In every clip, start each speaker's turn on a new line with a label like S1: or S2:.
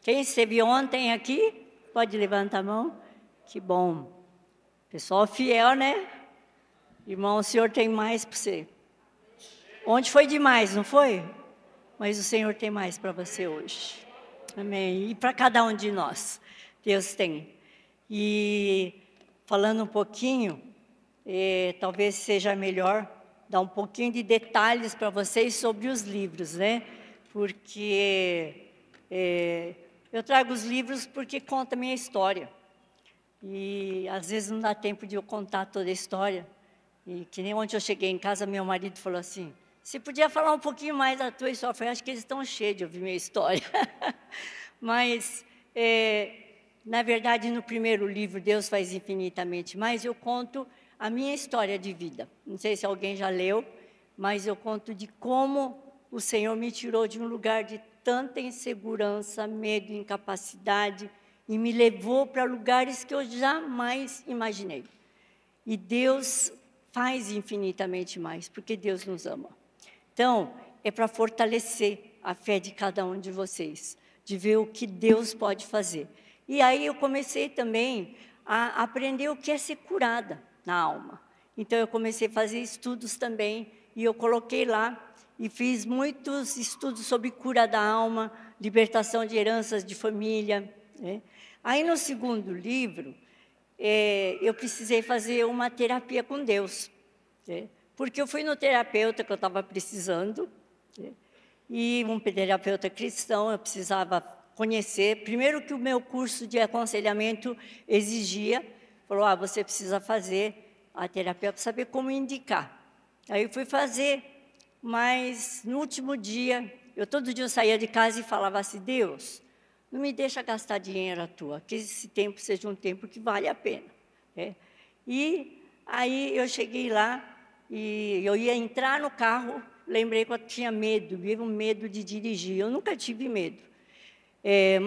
S1: Quem esteve ontem aqui, pode levantar a mão. Que bom. Pessoal fiel, né? Irmão, o Senhor tem mais para você. Ontem foi demais, não foi? Mas o Senhor tem mais para você hoje. Amém. E para cada um de nós, Deus tem. E falando um pouquinho, talvez seja melhor dar um pouquinho de detalhes para vocês sobre os livros, né? Porque eu trago os livros porque conta a minha história. E às vezes não dá tempo de eu contar toda a história. E que nem ontem eu cheguei em casa, meu marido falou assim, você podia falar um pouquinho mais da tua história? Eu falei, acho que eles estão cheios de ouvir minha história. Mas, na verdade, no primeiro livro, Deus faz infinitamente mais, eu conto a minha história de vida. Não sei se alguém já leu, mas eu conto de como o Senhor me tirou de um lugar de tanta insegurança, medo, incapacidade, e me levou para lugares que eu jamais imaginei. E Deus faz infinitamente mais, porque Deus nos ama. Então, é para fortalecer a fé de cada um de vocês, de ver o que Deus pode fazer. E aí eu comecei também a aprender o que é ser curada na alma. Então, eu comecei a fazer estudos também, e eu coloquei lá, e fiz muitos estudos sobre cura da alma, libertação de heranças de família, né? Aí, no segundo livro, eu precisei fazer uma terapia com Deus, né? Porque eu fui no terapeuta que eu estava precisando, né? E um terapeuta cristão, eu precisava conhecer. Primeiro que o meu curso de aconselhamento exigia, falou, você precisa fazer a terapia para saber como indicar. Aí eu fui fazer, mas no último dia, todo dia eu saía de casa e falava assim, Deus, não me deixa gastar dinheiro à toa, que esse tempo seja um tempo que vale a pena, né? E aí eu cheguei lá, e eu ia entrar no carro, lembrei que eu tinha medo, um medo de dirigir, eu nunca tive medo.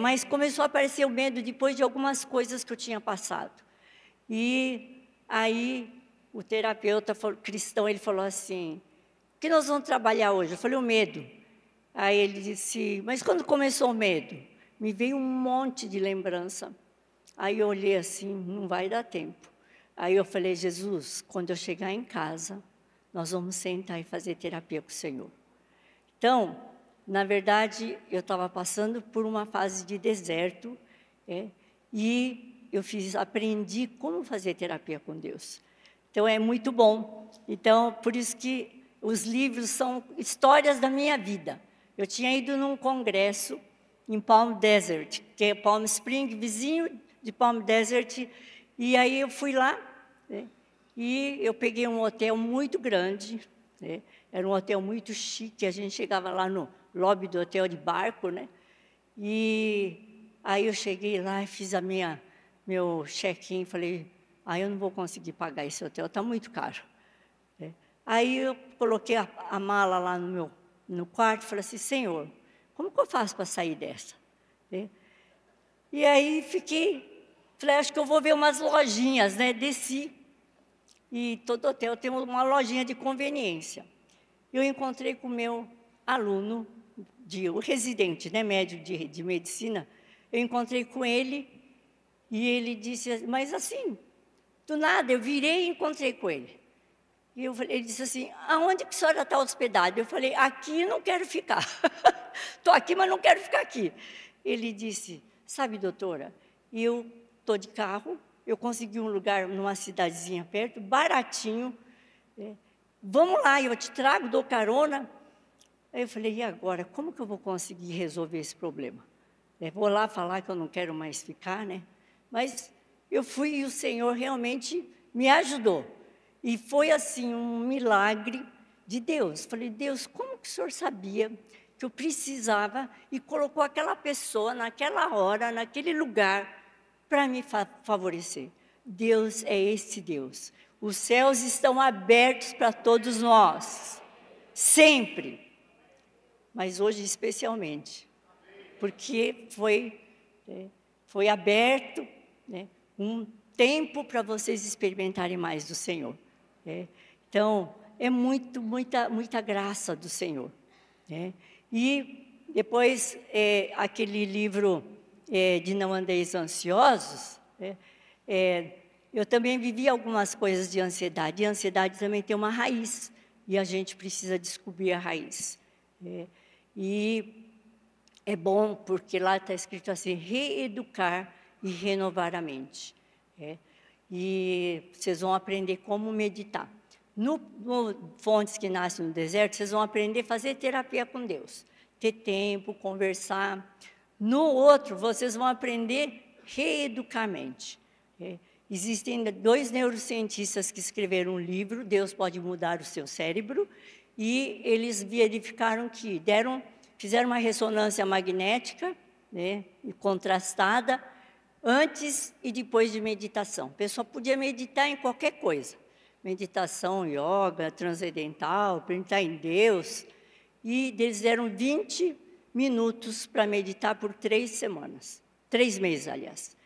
S1: Mas começou a aparecer o medo depois de algumas coisas que eu tinha passado. E aí o terapeuta cristão, ele falou assim, o que nós vamos trabalhar hoje? Eu falei, o medo. Aí ele disse, mas quando começou o medo? Me veio um monte de lembrança. Aí eu olhei assim, não vai dar tempo. Aí eu falei, Jesus, quando eu chegar em casa, nós vamos sentar e fazer terapia com o Senhor. Então, na verdade, eu estava passando por uma fase de deserto, e eu aprendi como fazer terapia com Deus. Então, é muito bom. Então, por isso que os livros são histórias da minha vida. Eu tinha ido num congresso em Palm Desert, que é Palm Springs, vizinho de Palm Desert, e aí eu fui lá, né? E eu peguei um hotel muito grande, né? Era um hotel muito chique, a gente chegava lá no lobby do hotel de barco, né? E aí eu cheguei lá e fiz meu check-in, falei, eu não vou conseguir pagar esse hotel, está muito caro, né? Aí eu coloquei a mala lá no quarto e falei assim, Senhor, como que eu faço para sair dessa? Né? E aí falei, acho que eu vou ver umas lojinhas, né? Desci, e todo hotel tem uma lojinha de conveniência. Eu encontrei com o meu aluno, o residente, né, médio de medicina, eu encontrei com ele, e ele disse, mas assim, do nada, eu virei e encontrei com ele. E ele disse assim, aonde que a senhora está hospedada? Eu falei, aqui não quero ficar. Estou aqui, mas não quero ficar aqui. Ele disse, sabe, doutora, eu estou de carro, eu consegui um lugar numa cidadezinha perto, baratinho, vamos lá, eu te trago, dou carona. Aí eu falei, e agora, como que eu vou conseguir resolver esse problema? Vou lá falar que eu não quero mais ficar, né? Mas eu fui e o Senhor realmente me ajudou. E foi assim, um milagre de Deus. Falei, Deus, como que o Senhor sabia que eu precisava e colocou aquela pessoa naquela hora, naquele lugar, para me favorecer? Deus é esse Deus. Os céus estão abertos para todos nós, sempre. Mas hoje especialmente, porque foi aberto, né, um tempo para vocês experimentarem mais do Senhor. Então, é muita graça do Senhor. E depois, aquele livro de Não Andeis Ansiosos, eu também vivi algumas coisas de ansiedade. E a ansiedade também tem uma raiz, e a gente precisa descobrir a raiz. E é bom, porque lá está escrito assim, reeducar e renovar a mente. E vocês vão aprender como meditar. No Fontes que Nascem no Deserto, vocês vão aprender a fazer terapia com Deus. Ter tempo, conversar. No outro, vocês vão aprender a reeducar a mente. Existem 2 neurocientistas que escreveram um livro, Deus Pode Mudar o Seu Cérebro, e eles verificaram que fizeram uma ressonância magnética, e contrastada, antes e depois de meditação. A pessoa podia meditar em qualquer coisa. Meditação, yoga, transcendental, meditar em Deus. E eles deram 20 minutos para meditar por 3 semanas. 3 meses, aliás.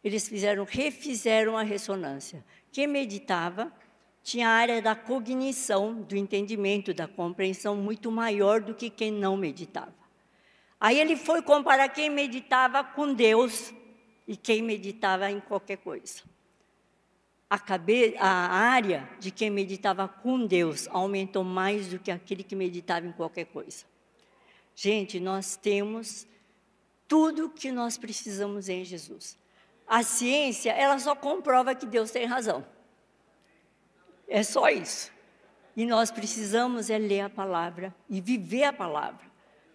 S1: Eles refizeram a ressonância. Quem meditava tinha a área da cognição, do entendimento, da compreensão muito maior do que quem não meditava. Aí ele foi comparar quem meditava com Deus e quem meditava em qualquer coisa. A área de quem meditava com Deus aumentou mais do que aquele que meditava em qualquer coisa. Gente, nós temos tudo o que nós precisamos em Jesus. A ciência, ela só comprova que Deus tem razão. É só isso. E nós precisamos ler a palavra e viver a palavra,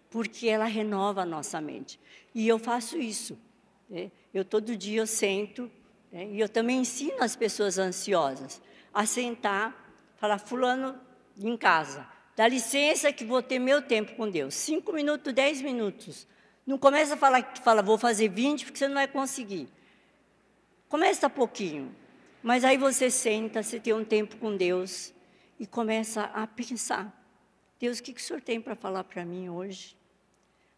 S1: porque ela renova a nossa mente. E eu faço isso. Todo dia eu sento, e eu também ensino as pessoas ansiosas a sentar, falar, fulano, em casa, dá licença que vou ter meu tempo com Deus. 5 minutos, 10 minutos. Não começa a falar, vou fazer 20, porque você não vai conseguir. Começa pouquinho, mas aí você senta, você tem um tempo com Deus e começa a pensar, Deus, o que o Senhor tem para falar para mim hoje?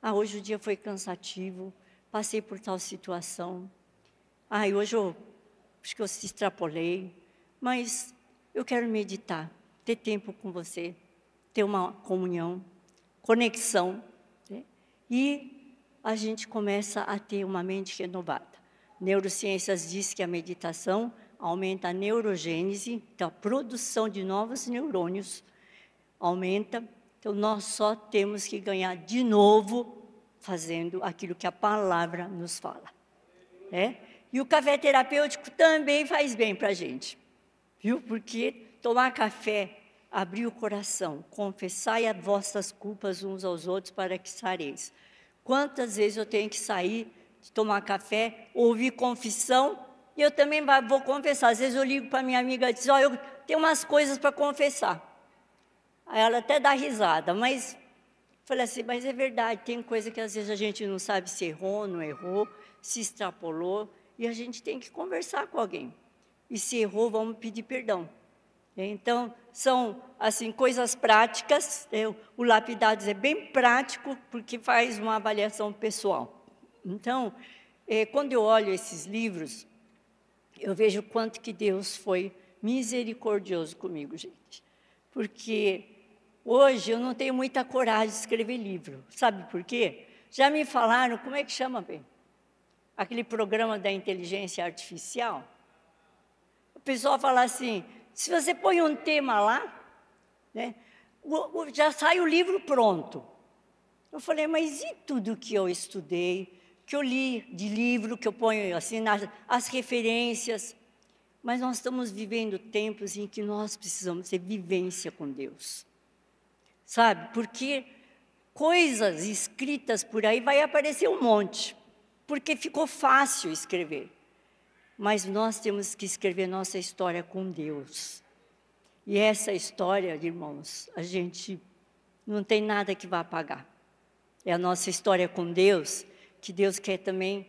S1: Hoje o dia foi cansativo, passei por tal situação. Hoje acho que eu se extrapolei, mas eu quero meditar, ter tempo com você, ter uma comunhão, conexão, e a gente começa a ter uma mente renovada. Neurociências diz que a meditação aumenta a neurogênese, então a produção de novos neurônios aumenta. Então, nós só temos que ganhar de novo fazendo aquilo que a palavra nos fala. E o café terapêutico também faz bem para a gente, viu? Porque tomar café, abrir o coração, confessai as vossas culpas uns aos outros para que sareis. Quantas vezes eu tenho que sair de tomar café, ouvir confissão, e eu também vou confessar. Às vezes eu ligo para minha amiga e diz, eu tenho umas coisas para confessar. Aí ela até dá risada, mas falei assim, mas é verdade, tem coisa que às vezes a gente não sabe se errou, não errou, se extrapolou, e a gente tem que conversar com alguém. E se errou, vamos pedir perdão. Então, são assim, coisas práticas, o Lapidados é bem prático, porque faz uma avaliação pessoal. Então, quando eu olho esses livros, eu vejo o quanto que Deus foi misericordioso comigo, gente. Porque hoje eu não tenho muita coragem de escrever livro. Sabe por quê? Já me falaram, como é que chama, bem? Aquele programa da inteligência artificial. O pessoal fala assim, se você põe um tema lá, já sai o livro pronto. Eu falei, mas e tudo que eu estudei, que eu li de livro, que eu ponho assim, as referências? Mas nós estamos vivendo tempos em que nós precisamos ter vivência com Deus. Sabe? Porque coisas escritas por aí vai aparecer um monte, porque ficou fácil escrever. Mas nós temos que escrever nossa história com Deus. E essa história, irmãos, a gente não tem nada que vá apagar. É a nossa história com Deus, que Deus quer também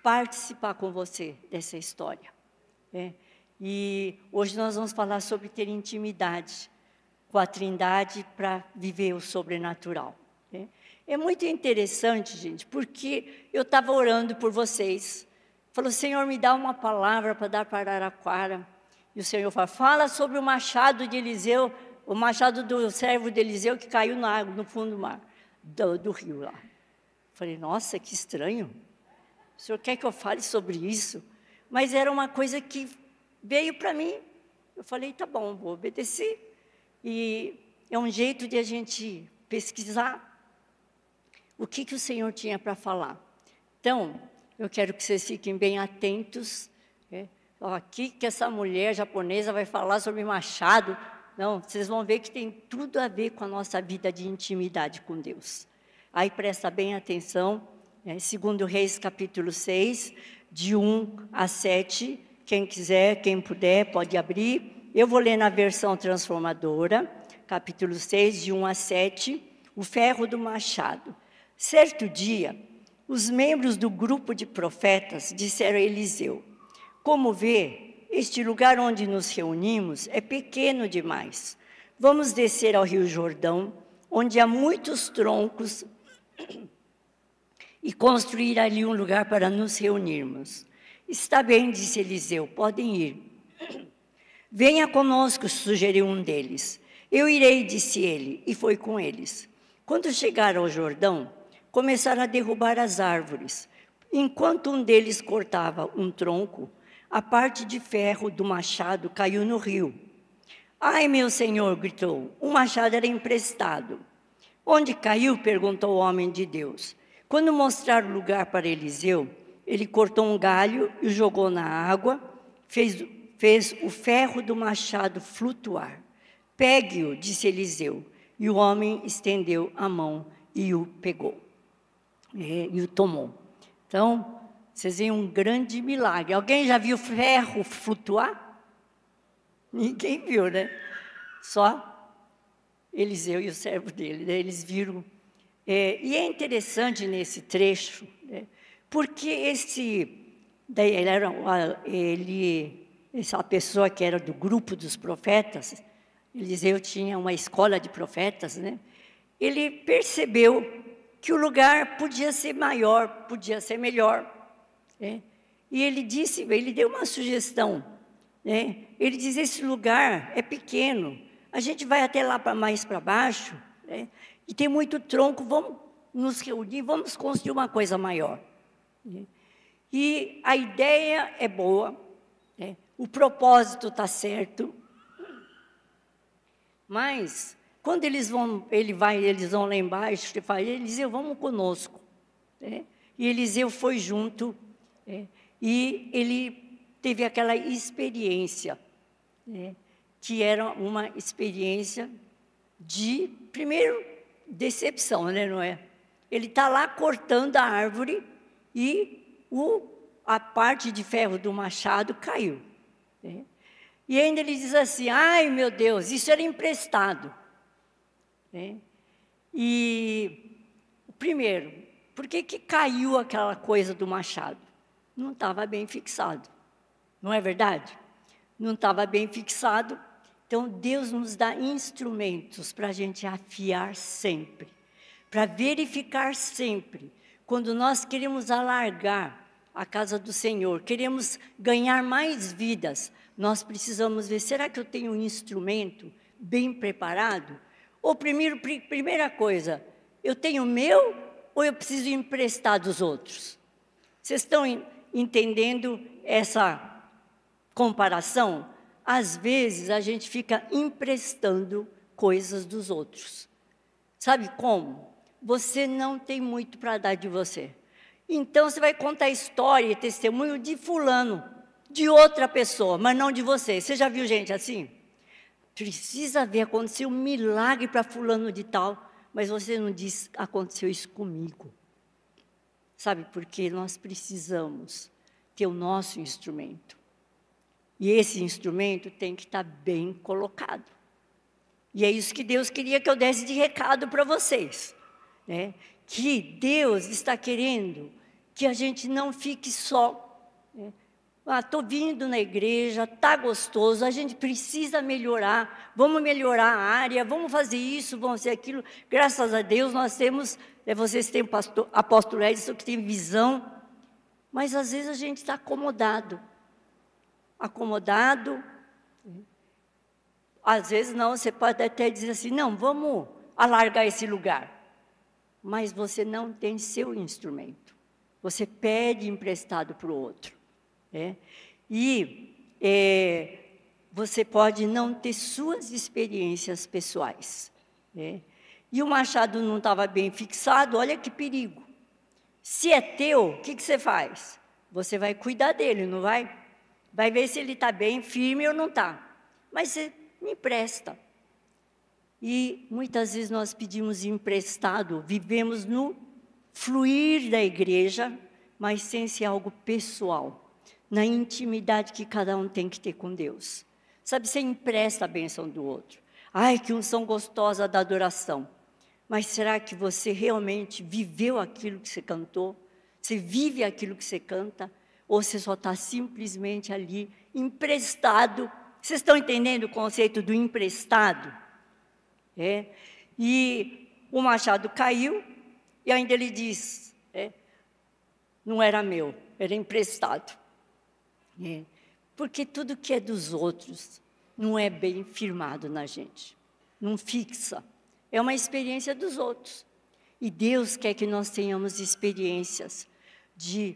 S1: participar com você dessa história. E hoje nós vamos falar sobre ter intimidade com a Trindade para viver o sobrenatural. É muito interessante, gente, porque eu estava orando por vocês. Falou, Senhor, me dá uma palavra para dar para Araraquara. E o Senhor fala sobre o machado de Eliseu, o machado do servo de Eliseu que caiu na água, no fundo do mar, do rio lá. Falei, nossa, que estranho. senhor quer que eu fale sobre isso? Mas era uma coisa que veio para mim. Eu falei, tá bom, vou obedecer. E é um jeito de a gente pesquisar o que o Senhor tinha para falar. Então, eu quero que vocês fiquem bem atentos. Aqui que essa mulher japonesa vai falar sobre machado. Não, vocês vão ver que tem tudo a ver com a nossa vida de intimidade com Deus. Aí presta bem atenção, segundo Reis capítulo 6, de 1 a 7, quem quiser, quem puder, pode abrir. Eu vou ler na versão transformadora, capítulo 6, de 1 a 7, o ferro do machado. Certo dia, os membros do grupo de profetas disseram a Eliseu, como vê, este lugar onde nos reunimos é pequeno demais. Vamos descer ao Rio Jordão, onde há muitos troncos, e construir ali um lugar para nos reunirmos. Está bem, disse Eliseu, podem ir. Venha conosco, sugeriu um deles. Eu irei, disse ele, e foi com eles. Quando chegaram ao Jordão, começaram a derrubar as árvores. Enquanto um deles cortava um tronco, a parte de ferro do machado caiu no rio. Ai, meu senhor, gritou, o machado era emprestado. Onde caiu? Perguntou o homem de Deus. Quando mostraram o lugar para Eliseu, ele cortou um galho e o jogou na água, fez o ferro do machado flutuar. Pegue-o, disse Eliseu, e o homem estendeu a mão e o pegou, e o tomou. Então, vocês veem um grande milagre. Alguém já viu ferro flutuar? Ninguém viu, né? Só Eliseu e o servo dele, né? Eles viram. E é interessante nesse trecho, né? Porque essa pessoa que era do grupo dos profetas, Eliseu tinha uma escola de profetas, né? Ele percebeu que o lugar podia ser maior, podia ser melhor, né? E ele deu uma sugestão, né? Ele diz, esse lugar é pequeno, a gente vai até lá mais para baixo, né? E tem muito tronco, vamos nos reunir, vamos construir uma coisa maior. E a ideia é boa, né? O propósito está certo, mas quando eles vão lá embaixo, ele fala, Eliseu, vamos conosco, né? E Eliseu foi junto, né? E ele teve aquela experiência, né? Que era uma experiência de, primeiro, decepção, né, não é? Ele está lá cortando a árvore e a parte de ferro do machado caiu, né? E ainda ele diz assim, ai meu Deus, isso era emprestado, né? E, primeiro, por que caiu aquela coisa do machado? Não estava bem fixado, não é verdade? Não estava bem fixado. Então, Deus nos dá instrumentos para a gente afiar sempre, para verificar sempre. Quando nós queremos alargar a casa do Senhor, queremos ganhar mais vidas, nós precisamos ver, será que eu tenho um instrumento bem preparado? Ou primeira coisa, eu tenho o meu ou eu preciso emprestar dos outros? Vocês estão entendendo essa comparação? Às vezes, a gente fica emprestando coisas dos outros. Sabe como? Você não tem muito para dar de você. Então, você vai contar história e testemunho de fulano, de outra pessoa, mas não de você. Você já viu gente assim? Precisa ver, aconteceu um milagre para fulano de tal, mas você não diz, aconteceu isso comigo. Sabe por quê? Nós precisamos ter o nosso instrumento. E esse instrumento tem que estar bem colocado. E é isso que Deus queria que eu desse de recado para vocês, né? Que Deus está querendo que a gente não fique só, né? Estou vindo na igreja, está gostoso, a gente precisa melhorar, vamos melhorar a área, vamos fazer isso, vamos fazer aquilo. Graças a Deus nós temos, vocês têm apóstolo Edson que tem visão, mas às vezes a gente está acomodado. Às vezes não, você pode até dizer assim, não, vamos alargar esse lugar, mas você não tem seu instrumento. Você pede emprestado para o outro. Você pode não ter suas experiências pessoais. E o machado não estava bem fixado, olha que perigo. Se é teu, o que você faz? Você vai cuidar dele, não vai? Vai ver se ele está bem, firme ou não está. Mas você me empresta. E muitas vezes nós pedimos emprestado, vivemos no fluir da igreja, mas sem ser algo pessoal, na intimidade que cada um tem que ter com Deus. Sabe, você empresta a bênção do outro. Ai, que unção gostosa da adoração. Mas será que você realmente viveu aquilo que você cantou? Você vive aquilo que você canta? Ou você só está simplesmente ali, emprestado? Vocês estão entendendo o conceito do emprestado? E o machado caiu, e ainda ele diz, não era meu, era emprestado. Porque tudo que é dos outros não é bem firmado na gente, não fixa. É uma experiência dos outros. E Deus quer que nós tenhamos experiências de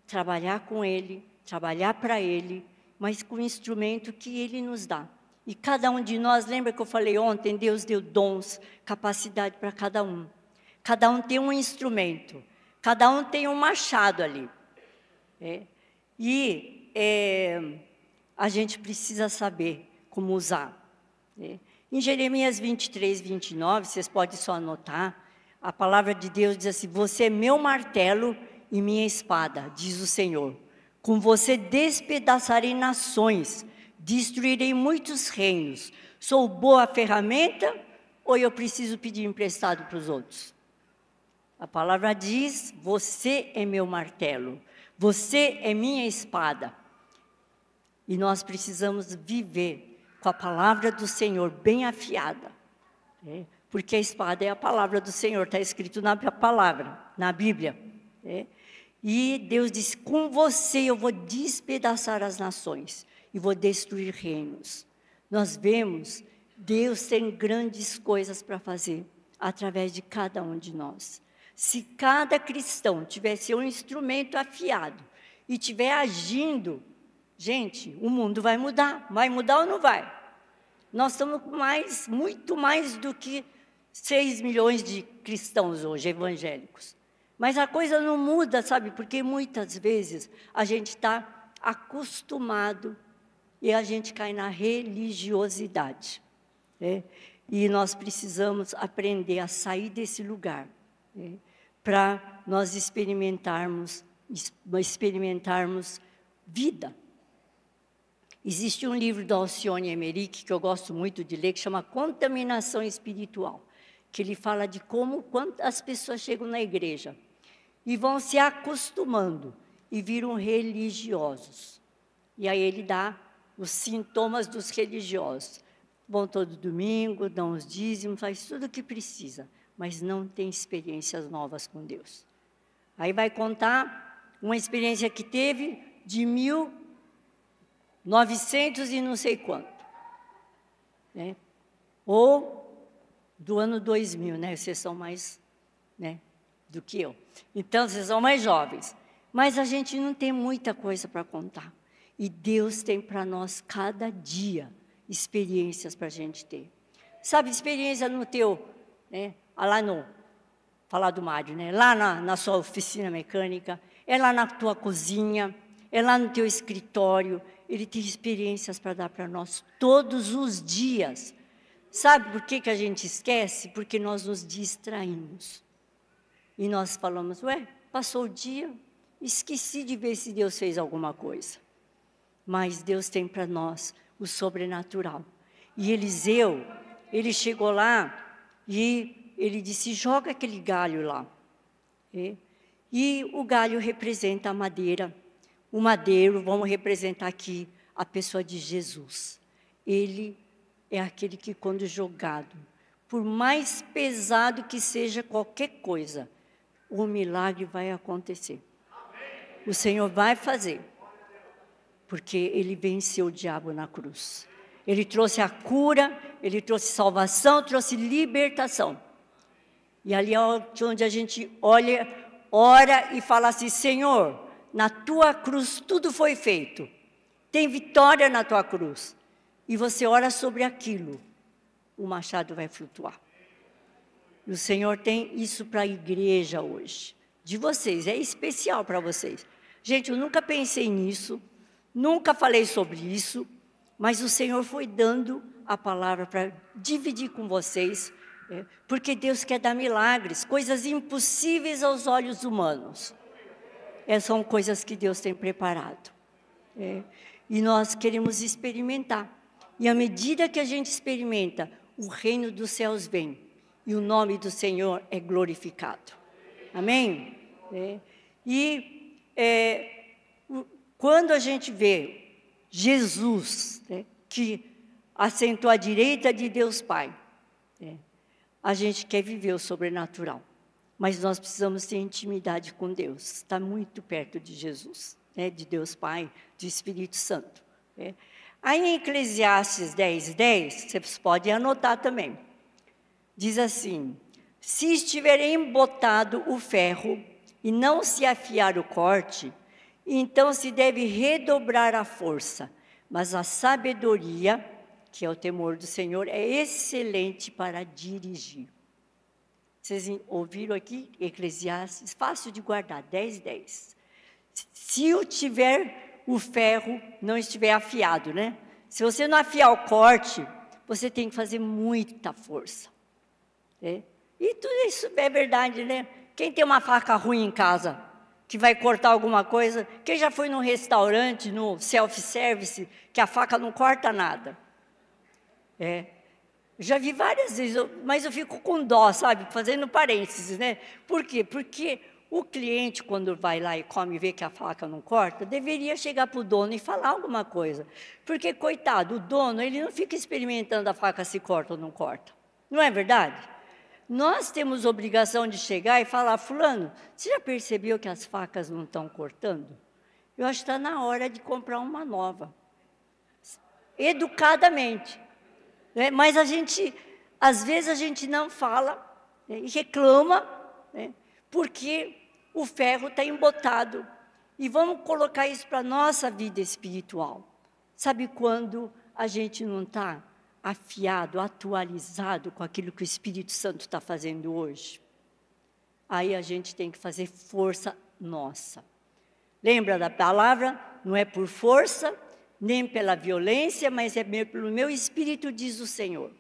S1: trabalhar com Ele, trabalhar para Ele, mas com o instrumento que Ele nos dá. E cada um de nós, lembra que eu falei ontem, Deus deu dons, capacidade para cada um. Cada um tem um instrumento, cada um tem um machado ali. A gente precisa saber como usar. Em Jeremias 23, 29, vocês podem só anotar, a palavra de Deus diz assim, você é meu martelo e minha espada, diz o Senhor. Com você despedaçarei nações, destruirei muitos reinos. Sou boa ferramenta ou eu preciso pedir emprestado para os outros? A palavra diz, você é meu martelo, você é minha espada. E nós precisamos viver com a palavra do Senhor bem afiada. Porque a espada é a palavra do Senhor, está escrito na palavra, na Bíblia. E Deus diz, com você eu vou despedaçar as nações e vou destruir reinos. Nós vemos, Deus tem grandes coisas para fazer através de cada um de nós. Se cada cristão tivesse um instrumento afiado e estiver agindo, gente, o mundo vai mudar ou não vai? Nós estamos com muito mais do que 6 milhões de cristãos hoje, evangélicos. Mas a coisa não muda, sabe? Porque muitas vezes a gente está acostumado e a gente cai na religiosidade. E nós precisamos aprender a sair desse lugar, para nós experimentarmos vida. Existe um livro da Alcione Emerick, que eu gosto muito de ler, que chama Contaminação Espiritual, que ele fala de quando as pessoas chegam na igreja e vão se acostumando e viram religiosos. E aí ele dá os sintomas dos religiosos. Vão todo domingo, dão os dízimos, faz tudo o que precisa, mas não tem experiências novas com Deus. Aí vai contar uma experiência que teve de 1900 e não sei quanto. Ou do ano 2000, Vocês são mais, do que eu. Então, vocês são mais jovens. Mas a gente não tem muita coisa para contar. E Deus tem para nós, cada dia, experiências para a gente ter. Sabe, experiência no teu, lá no, falar do Mário, lá na sua oficina mecânica, é lá na tua cozinha, é lá no teu escritório. Ele tem experiências para dar para nós todos os dias. Sabe por que a gente esquece? Porque nós nos distraímos. E nós falamos, passou o dia, esqueci de ver se Deus fez alguma coisa. Mas Deus tem para nós o sobrenatural. E Eliseu, ele chegou lá e ele disse, joga aquele galho lá. E o galho representa a madeira. O madeiro, vamos representar aqui a pessoa de Jesus. Ele é aquele que, quando jogado, por mais pesado que seja qualquer coisa, o milagre vai acontecer. O Senhor vai fazer, porque Ele venceu o diabo na cruz. Ele trouxe a cura, Ele trouxe salvação, trouxe libertação. E ali é onde a gente olha ora e fala assim, Senhor, na tua cruz tudo foi feito. Tem vitória na tua cruz. E você ora sobre aquilo, o machado vai flutuar. E o Senhor tem isso para a igreja hoje. De vocês, é especial para vocês. Gente, eu nunca pensei nisso, nunca falei sobre isso, mas o Senhor foi dando a palavra para dividir com vocês, porque Deus quer dar milagres, coisas impossíveis aos olhos humanos. São coisas que Deus tem preparado. E nós queremos experimentar. E à medida que a gente experimenta, o reino dos céus vem. E o nome do Senhor é glorificado. Amém? Quando a gente vê Jesus, que assentou à direita de Deus Pai, a gente quer viver o sobrenatural. Mas nós precisamos ter intimidade com Deus. Está muito perto de Jesus, de Deus Pai, de Espírito Santo. Aí em Eclesiastes 10:10, vocês podem anotar também. Diz assim, se estiver embotado o ferro e não se afiar o corte, então se deve redobrar a força. Mas a sabedoria, que é o temor do Senhor, é excelente para dirigir. Vocês ouviram aqui? Eclesiastes, fácil de guardar, 10:10. Se o ferro não estiver afiado, Se você não afiar o corte, você tem que fazer muita força. E tudo isso é verdade, Quem tem uma faca ruim em casa, que vai cortar alguma coisa, quem já foi num restaurante, no self-service, que a faca não corta nada? Já vi várias vezes, mas eu fico com dó, sabe? Fazendo parênteses, Por quê? Porque o cliente, quando vai lá e come e vê que a faca não corta, deveria chegar para o dono e falar alguma coisa. Porque, coitado, o dono, ele não fica experimentando a faca se corta ou não corta. Não é verdade? Nós temos obrigação de chegar e falar, fulano, você já percebeu que as facas não estão cortando? Eu acho que está na hora de comprar uma nova. Educadamente. Mas às vezes a gente não fala e reclama, porque o ferro está embotado. E vamos colocar isso para a nossa vida espiritual. Sabe quando a gente não está afiado, atualizado com aquilo que o Espírito Santo está fazendo hoje? Aí a gente tem que fazer força nossa. Lembra da palavra? Não é por força, nem pela violência, mas é pelo meu Espírito, diz o Senhor.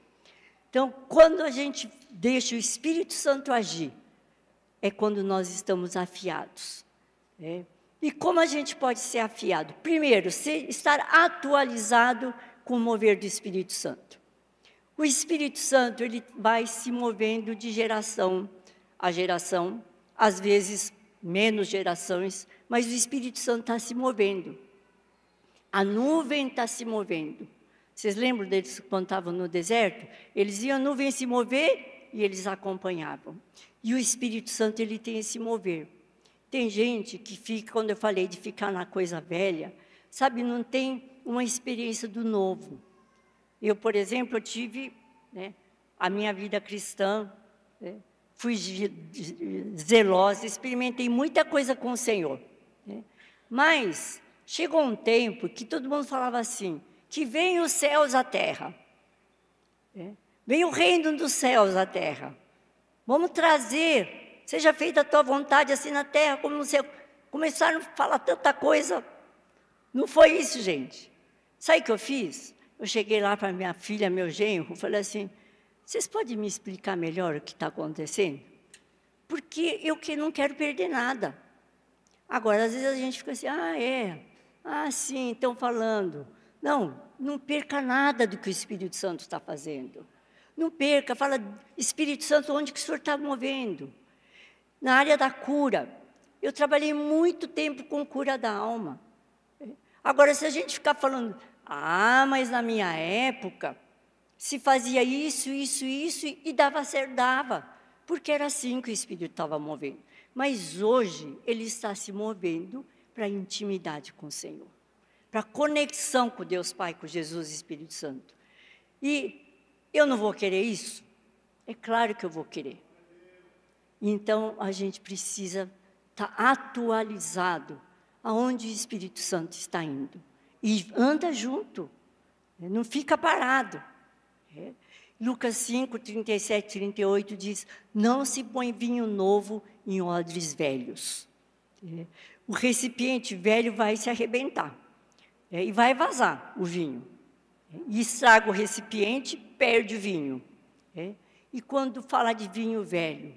S1: Então, quando a gente deixa o Espírito Santo agir, é quando nós estamos afiados. E como a gente pode ser afiado? Primeiro, estar atualizado com o mover do Espírito Santo. O Espírito Santo, ele vai se movendo de geração a geração, às vezes menos gerações, mas o Espírito Santo está se movendo. A nuvem está se movendo. Vocês lembram deles quando estavam no deserto? Eles iam a nuvem se mover e eles acompanhavam. E o Espírito Santo, ele tem esse mover. Tem gente que fica, quando eu falei de ficar na coisa velha, sabe, não tem uma experiência do novo. Eu, por exemplo, eu tive a minha vida cristã, fui zelosa, experimentei muita coisa com o Senhor. Mas chegou um tempo que todo mundo falava assim, que vem os céus à terra. Vem o reino dos céus à terra. Vamos trazer, seja feita a tua vontade assim na terra, como no céu. Começaram a falar tanta coisa. Não foi isso, gente. Sabe o que eu fiz? Eu cheguei lá para minha filha, meu genro, falei assim, vocês podem me explicar melhor o que está acontecendo? Porque eu que não quero perder nada. Agora, às vezes a gente fica assim, sim, estão falando. Não perca nada do que o Espírito Santo está fazendo. Não perca, fala, Espírito Santo, onde que o Senhor está movendo? Na área da cura. Eu trabalhei muito tempo com cura da alma. Agora, se a gente ficar falando, mas na minha época, se fazia isso, e dava certo, dava. Porque era assim que o Espírito estava movendo. Mas hoje, ele está se movendo para a intimidade com o Senhor. Para a conexão com Deus Pai, com Jesus e Espírito Santo. E eu não vou querer isso? É claro que eu vou querer. Então, a gente precisa está atualizado aonde o Espírito Santo está indo. E anda junto, não fica parado. Lucas 5, 37, 38 diz, não se põe vinho novo em odres velhos. O recipiente velho vai se arrebentar, e vai vazar o vinho. E estraga o recipiente, perde o vinho. E quando fala de vinho velho,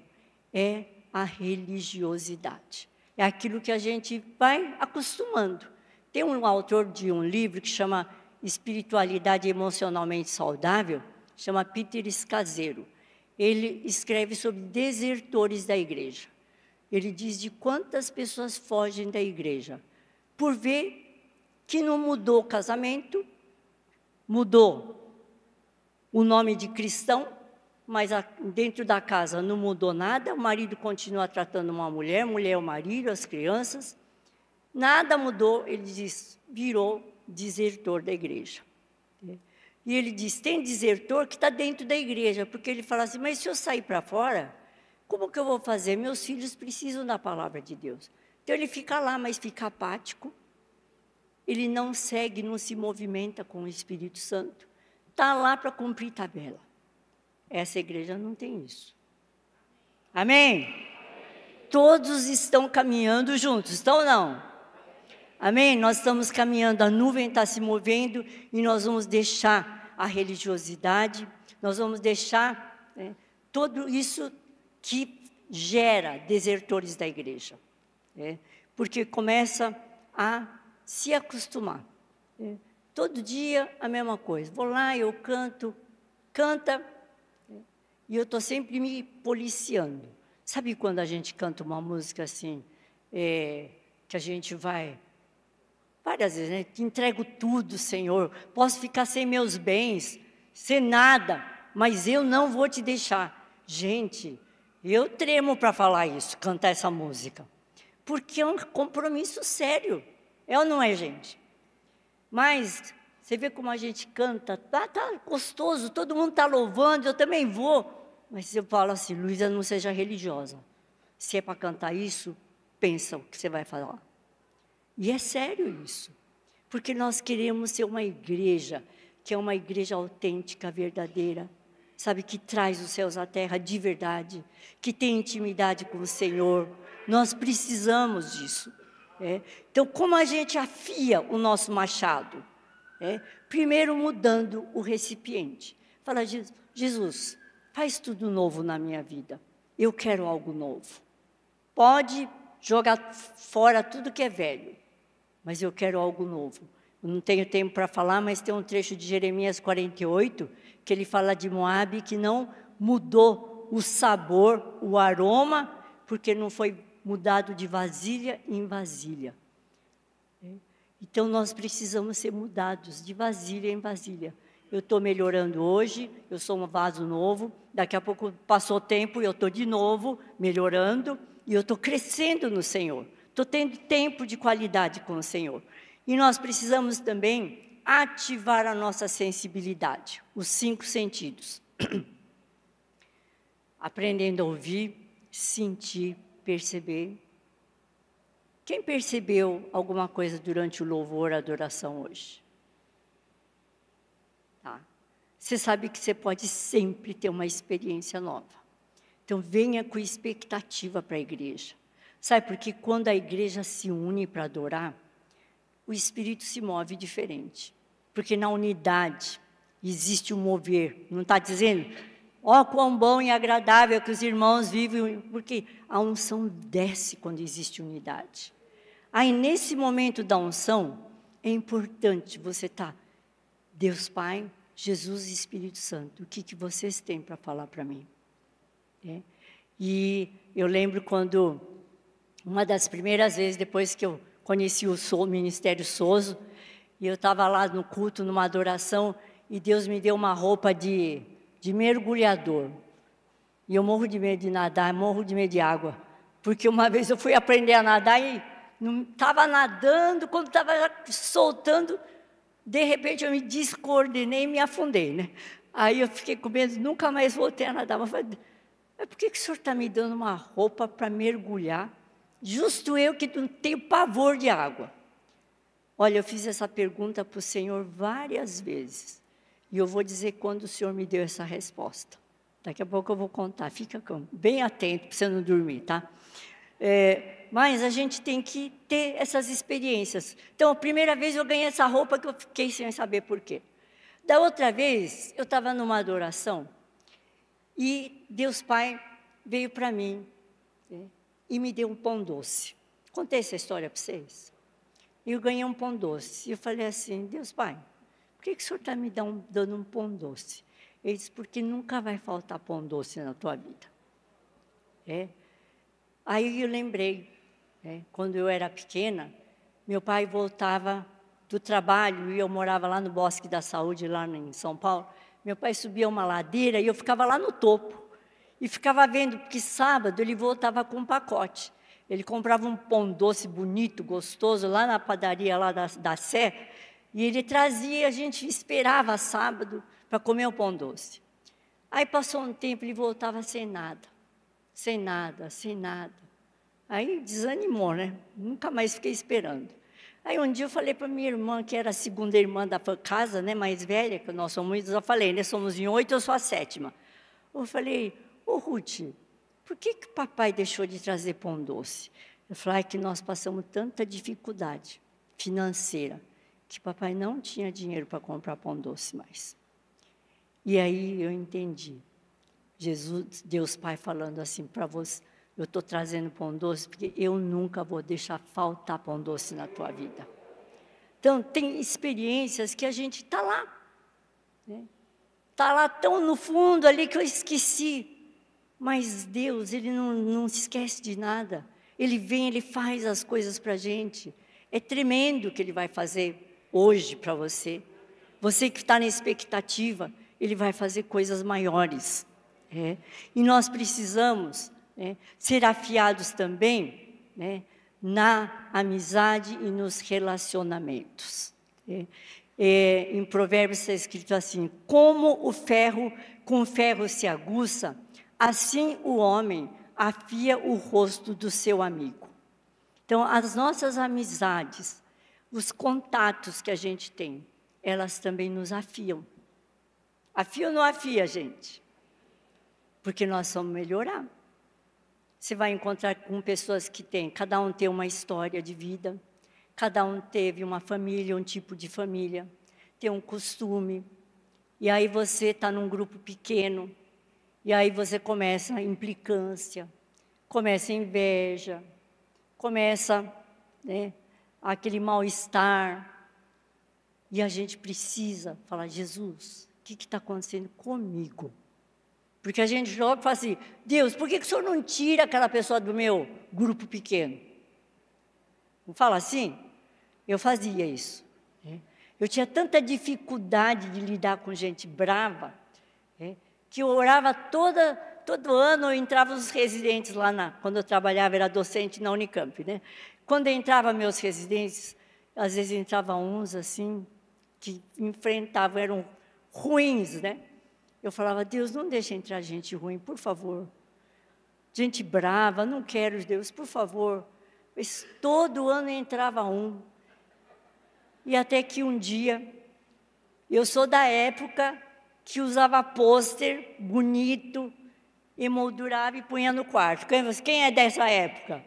S1: é a religiosidade. É aquilo que a gente vai acostumando. Tem um autor de um livro que chama Espiritualidade Emocionalmente Saudável, chama Peter Scazzero. Ele escreve sobre desertores da igreja. Ele diz de quantas pessoas fogem da igreja por ver que não mudou o casamento, mudou o nome de cristão, mas dentro da casa não mudou nada, o marido continua tratando uma mulher, mulher o marido, as crianças, nada mudou, ele diz, virou desertor da igreja. E ele diz, tem desertor que está dentro da igreja, porque ele fala assim, mas se eu sair para fora, como que eu vou fazer? Meus filhos precisam da palavra de Deus. Então ele fica lá, mas fica apático, ele não segue, não se movimenta com o Espírito Santo, está lá para cumprir tabela. Essa igreja não tem isso. Amém? Todos estão caminhando juntos, estão ou não? Amém? Nós estamos caminhando, a nuvem está se movendo e nós vamos deixar a religiosidade, nós vamos deixar tudo isso que gera desertores da igreja. Porque começa a se acostumar. Todo dia a mesma coisa. Vou lá, eu canto, canta, e eu estou sempre me policiando. Sabe quando a gente canta uma música assim, que a gente vai, várias vezes, né? Te entrego tudo, Senhor, posso ficar sem meus bens, sem nada, mas eu não vou te deixar. Gente, eu tremo para falar isso, cantar essa música, porque é um compromisso sério, é ou não é, gente? Mas você vê como a gente canta, tá gostoso, todo mundo está louvando, eu também vou. Mas eu falo assim, Luísa, não seja religiosa. Se é para cantar isso, pensa o que você vai falar. E é sério isso. Porque nós queremos ser uma igreja, que é uma igreja autêntica, verdadeira. Sabe, que traz os céus à terra de verdade, que tem intimidade com o Senhor. Nós precisamos disso. Então, como a gente afia o nosso machado? Primeiro, mudando o recipiente. Fala, Jesus, faz tudo novo na minha vida. Eu quero algo novo. Pode jogar fora tudo que é velho, mas eu quero algo novo. Eu não tenho tempo para falar, mas tem um trecho de Jeremias 48, que ele fala de Moabe, que não mudou o sabor, o aroma, porque não foi mudado de vasilha em vasilha. Então, nós precisamos ser mudados de vasilha em vasilha. Eu estou melhorando hoje, eu sou um vaso novo, daqui a pouco passou o tempo e eu estou de novo melhorando, e eu estou crescendo no Senhor. Estou tendo tempo de qualidade com o Senhor. E nós precisamos também ativar a nossa sensibilidade, os 5 sentidos. Aprendendo a ouvir, sentir, perceber. Quem percebeu alguma coisa durante o louvor, a adoração hoje? Tá. Você sabe que você pode sempre ter uma experiência nova. Então, venha com expectativa para a igreja. Sabe, porque quando a igreja se une para adorar, o Espírito se move diferente. Porque na unidade existe um mover. Não está dizendo, ó, quão bom e agradável que os irmãos vivem, porque a unção desce quando existe unidade. Aí, nesse momento da unção, é importante você estar, Deus Pai, Jesus e Espírito Santo, o que vocês têm para falar para mim? E eu lembro quando, uma das primeiras vezes, depois que eu conheci o Ministério Soso, e eu estava lá no culto, numa adoração, e Deus me deu uma roupa de mergulhador. E eu morro de medo de nadar, morro de medo de água. Porque uma vez eu fui aprender a nadar e não estava nadando, quando estava soltando, de repente eu me descoordenei e me afundei, né? Aí eu fiquei com medo, nunca mais voltei a nadar. Mas falei, por que o senhor está me dando uma roupa para mergulhar? Justo eu que não tenho pavor de água. Olha, eu fiz essa pergunta para o Senhor várias vezes. E eu vou dizer quando o Senhor me deu essa resposta. Daqui a pouco eu vou contar. Fica bem atento para você não dormir, tá? Mas a gente tem que ter essas experiências. Então, a primeira vez eu ganhei essa roupa que eu fiquei sem saber por quê. Da outra vez, eu estava numa adoração e Deus Pai veio para mim, né, e me deu um pão doce. Contei essa história para vocês? Eu ganhei um pão doce. E eu falei assim, Deus Pai, por que o Senhor está me dando um pão doce? Ele disse, porque nunca vai faltar pão doce na tua vida. Aí eu lembrei, quando eu era pequena, meu pai voltava do trabalho, e eu morava lá no Bosque da Saúde, lá em São Paulo. Meu pai subia uma ladeira e eu ficava lá no topo. E ficava vendo, porque sábado ele voltava com um pacote. Ele comprava um pão doce bonito, gostoso, lá na padaria lá da Sé, e ele trazia, a gente esperava sábado para comer o pão doce. Aí passou um tempo, ele voltava sem nada, sem nada, sem nada. Aí desanimou, né? Nunca mais fiquei esperando. Aí um dia eu falei para minha irmã, que era a segunda irmã da casa, né, mais velha, que nós somos muitos, eu falei, né, somos em 8, eu sou a 7ª. Eu falei, ô Ruth, por que o papai deixou de trazer pão doce? Eu falei, que nós passamos tanta dificuldade financeira, que papai não tinha dinheiro para comprar pão doce mais. E aí eu entendi, Jesus, Deus Pai falando assim para você, eu estou trazendo pão doce porque eu nunca vou deixar faltar pão doce na tua vida. Então, tem experiências que a gente está lá. Está lá tão no fundo ali que eu esqueci. Mas Deus, Ele não se esquece de nada. Ele vem, Ele faz as coisas para a gente. É tremendo o que Ele vai fazer hoje para você. Você que está na expectativa, Ele vai fazer coisas maiores. E nós precisamos ser afiados também, na amizade e nos relacionamentos. Em Provérbios está escrito assim, como com o ferro se aguça, assim o homem afia o rosto do seu amigo. Então, as nossas amizades, os contatos que a gente tem, elas também nos afiam. Afia ou não afia, gente? Porque nós vamos melhorar. Você vai encontrar com pessoas que cada um tem uma história de vida, cada um teve uma família, um tipo de família, tem um costume, e aí você está num grupo pequeno, e aí você começa a implicância, começa a inveja, começa aquele mal-estar, e a gente precisa falar, Jesus, o que está acontecendo comigo? Porque a gente joga e fala assim, Deus, por que o Senhor não tira aquela pessoa do meu grupo pequeno? Não fala assim? Eu fazia isso. Eu tinha tanta dificuldade de lidar com gente brava, que eu orava todo ano, eu entrava os residentes lá, quando eu trabalhava, era docente na Unicamp. Quando entrava meus residentes, às vezes entravam uns assim, que enfrentavam, eram ruins, Eu falava, Deus, não deixa entrar gente ruim, por favor. Gente brava, não quero, Deus, por favor. Mas todo ano entrava um. E até que um dia, eu sou da época que usava pôster bonito, emoldurava e punha no quarto. Quem é dessa época?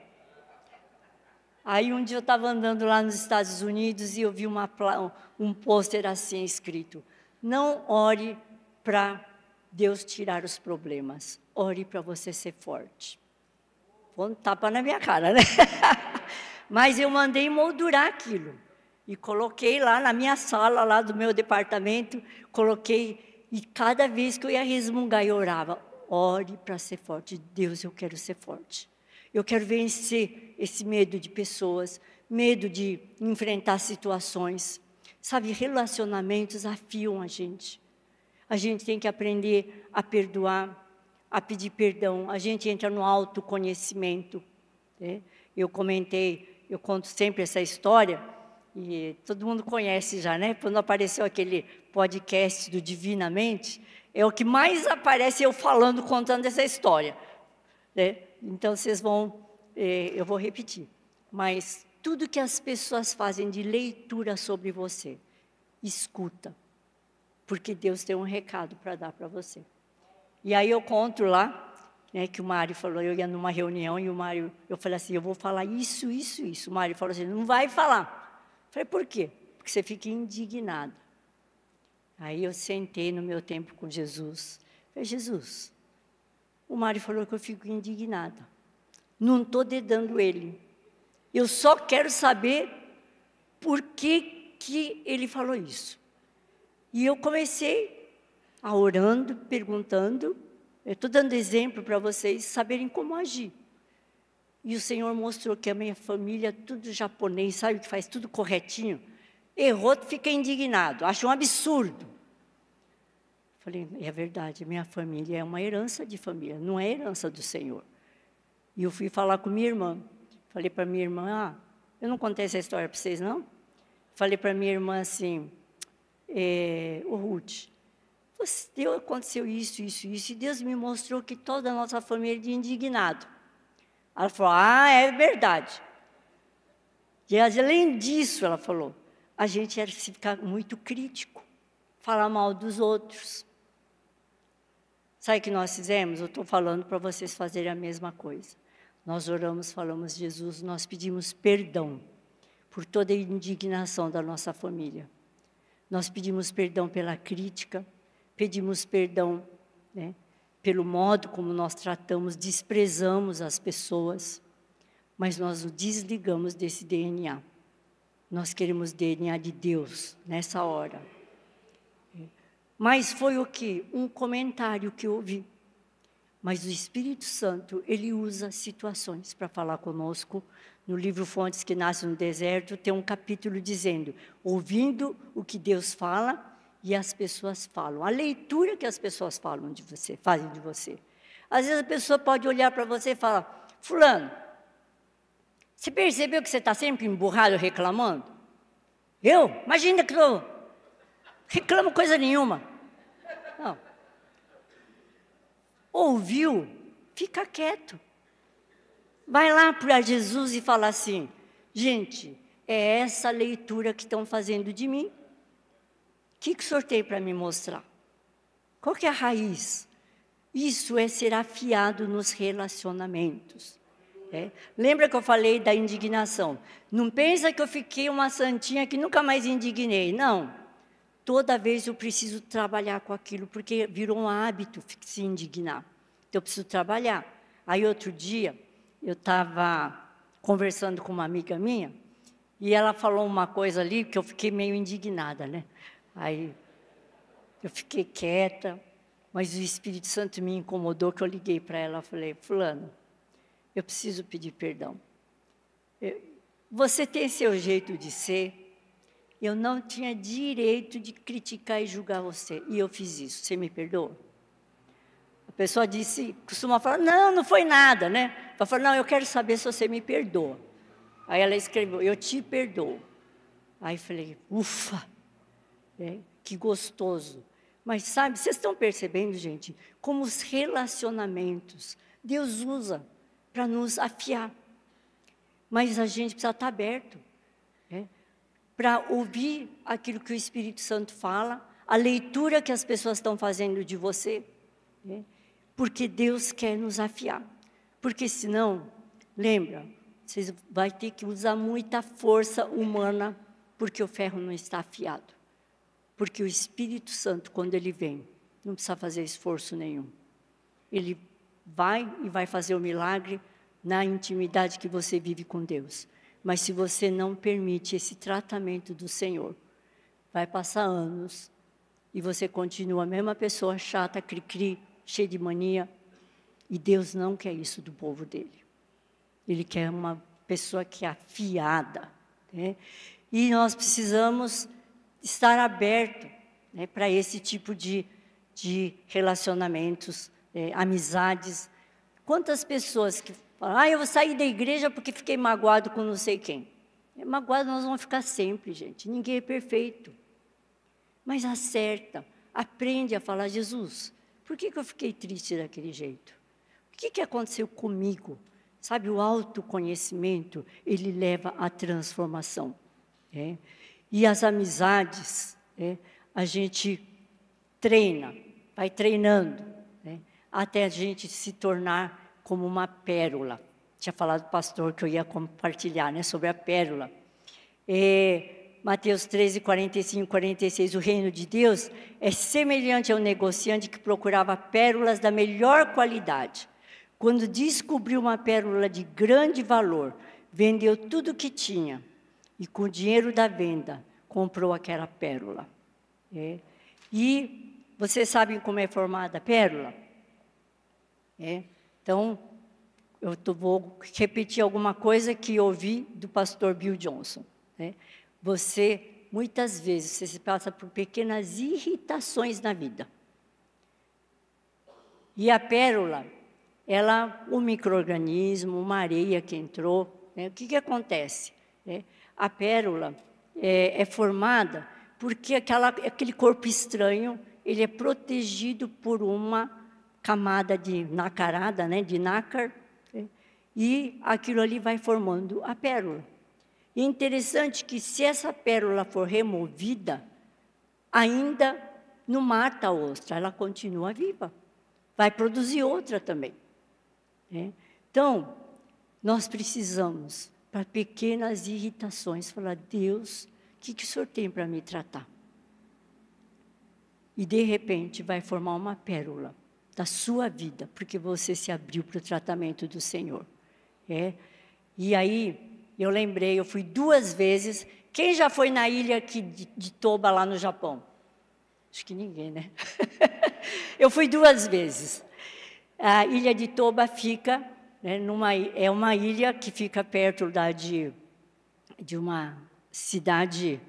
S1: Aí um dia eu estava andando lá nos Estados Unidos e eu vi um pôster assim escrito, não ore para Deus tirar os problemas. Ore para você ser forte. Põe um tapa na minha cara, né? Mas eu mandei moldurar aquilo. E coloquei lá na minha sala, lá do meu departamento, coloquei, e cada vez que eu ia resmungar, eu orava, ore para ser forte. Deus, eu quero ser forte. Eu quero vencer esse medo de pessoas, medo de enfrentar situações. Sabe, relacionamentos afiam a gente. A gente tem que aprender a perdoar, a pedir perdão. A gente entra no autoconhecimento. Eu conto sempre essa história, e todo mundo conhece já, Quando apareceu aquele podcast do Divinamente, é o que mais aparece eu falando, contando essa história. Então, vocês vão eu vou repetir, mas tudo que as pessoas fazem de leitura sobre você, escuta, porque Deus tem um recado para dar para você. E aí eu conto lá, né, que o Mário falou, eu ia numa reunião e eu falei assim, eu vou falar isso, isso, isso. O Mário falou assim, não vai falar. Eu falei, por quê? Porque você fica indignado. Aí eu sentei no meu tempo com Jesus. Falei, Jesus, o Mário falou que eu fico indignada. Não estou dedando ele. Eu só quero saber por que ele falou isso. E eu comecei a orando, perguntando. Eu estou dando exemplo para vocês saberem como agir. E o Senhor mostrou que a minha família, tudo japonês, sabe, que faz tudo corretinho. Errou, fica indignado, acha um absurdo. Falei, é verdade, minha família é uma herança de família, não é herança do Senhor. E eu fui falar com minha irmã. Falei para minha irmã, eu não contei essa história para vocês, não? Falei para minha irmã assim, ô Ruth, aconteceu isso, isso, isso, e Deus me mostrou que toda a nossa família é de indignado. Ela falou, é verdade. E além disso, ela falou, a gente era se ficar muito crítico, falar mal dos outros. Sabe o que nós fizemos? Eu estou falando para vocês fazerem a mesma coisa. Nós oramos, falamos, Jesus, nós pedimos perdão por toda a indignação da nossa família. Nós pedimos perdão pela crítica, pedimos perdão, né, pelo modo como nós tratamos, desprezamos as pessoas, mas nós o desligamos desse DNA. Nós queremos DNA de Deus nessa hora. Mas foi o quê? Um comentário que eu ouvi. Mas o Espírito Santo, ele usa situações para falar conosco. No livro Fontes que Nascem no Deserto, tem um capítulo dizendo, ouvindo o que Deus fala e as pessoas falam. A leitura que as pessoas falam de você, fazem de você. Às vezes a pessoa pode olhar para você e falar, fulano, você percebeu que você está sempre emburrado reclamando? Eu? Imagina que eu reclamo coisa nenhuma. Não. Ouviu? Fica quieto. Vai lá para Jesus e fala assim, gente, é essa leitura que estão fazendo de mim. O que o senhor tem para me mostrar? Qual que é a raiz? Isso é ser afiado nos relacionamentos. Lembra que eu falei da indignação? Não pensa que eu fiquei uma santinha que nunca mais indignei. Não. Toda vez eu preciso trabalhar com aquilo, porque virou um hábito se indignar. Então eu preciso trabalhar. Aí outro dia, eu estava conversando com uma amiga minha, e ela falou uma coisa ali que eu fiquei meio indignada, né? Aí eu fiquei quieta, mas o Espírito Santo me incomodou, que eu liguei para ela e falei, fulano, eu preciso pedir perdão. Você tem seu jeito de ser, eu não tinha direito de criticar e julgar você, e eu fiz isso, você me perdoa? A pessoa costuma falar, não foi nada, né? Ela fala, não, eu quero saber se você me perdoa. Aí ela escreveu, eu te perdoo. Aí falei, ufa, que gostoso. Mas sabe, vocês estão percebendo, gente, como os relacionamentos Deus usa para nos afiar. Mas a gente precisa estar aberto, para ouvir aquilo que o Espírito Santo fala, a leitura que as pessoas estão fazendo de você, porque Deus quer nos afiar. Porque senão, lembra, vocês vão ter que usar muita força humana, porque o ferro não está afiado. Porque o Espírito Santo, quando ele vem, não precisa fazer esforço nenhum. Ele vai e vai fazer o milagre na intimidade que você vive com Deus. Mas se você não permite esse tratamento do Senhor, vai passar anos e você continua a mesma pessoa chata, cri-cri, cheia de mania. E Deus não quer isso do povo dele. Ele quer uma pessoa que é afiada. E nós precisamos estar aberto, para esse tipo de relacionamentos, amizades. Quantas pessoas que falam, eu vou sair da igreja porque fiquei magoado com não sei quem. Magoado nós vamos ficar sempre, gente. Ninguém é perfeito. Mas acerta, aprende a falar, Jesus, por que eu fiquei triste daquele jeito? O que aconteceu comigo? Sabe, o autoconhecimento, ele leva à transformação. E as amizades, a gente treina, vai treinando, até a gente se tornar como uma pérola. Tinha falado para o pastor que eu ia compartilhar, sobre a pérola. Mateus 13, 45, 46, o reino de Deus é semelhante ao negociante que procurava pérolas da melhor qualidade. Quando descobriu uma pérola de grande valor, vendeu tudo o que tinha e com o dinheiro da venda comprou aquela pérola. E vocês sabem como é formada a pérola? Então, vou repetir alguma coisa que ouvi do pastor Bill Johnson. Muitas vezes, você se passa por pequenas irritações na vida. E a pérola, um micro-organismo, uma areia que entrou, o que acontece? A pérola é formada porque aquele corpo estranho, ele é protegido por uma camada de nacarada, de nácar, e aquilo ali vai formando a pérola. E é interessante que, se essa pérola for removida, ainda não mata a ostra, ela continua viva. Vai produzir outra também. Então, nós precisamos, para pequenas irritações, falar: Deus, o que o Senhor tem para me tratar? E, de repente, vai formar uma pérola da sua vida, porque você se abriu para o tratamento do Senhor. E aí, eu lembrei, eu fui 2 vezes. Quem já foi na ilha de Toba, lá no Japão? Acho que ninguém, né? Eu fui 2 vezes. A ilha de Toba fica, é uma ilha que fica perto de uma cidade,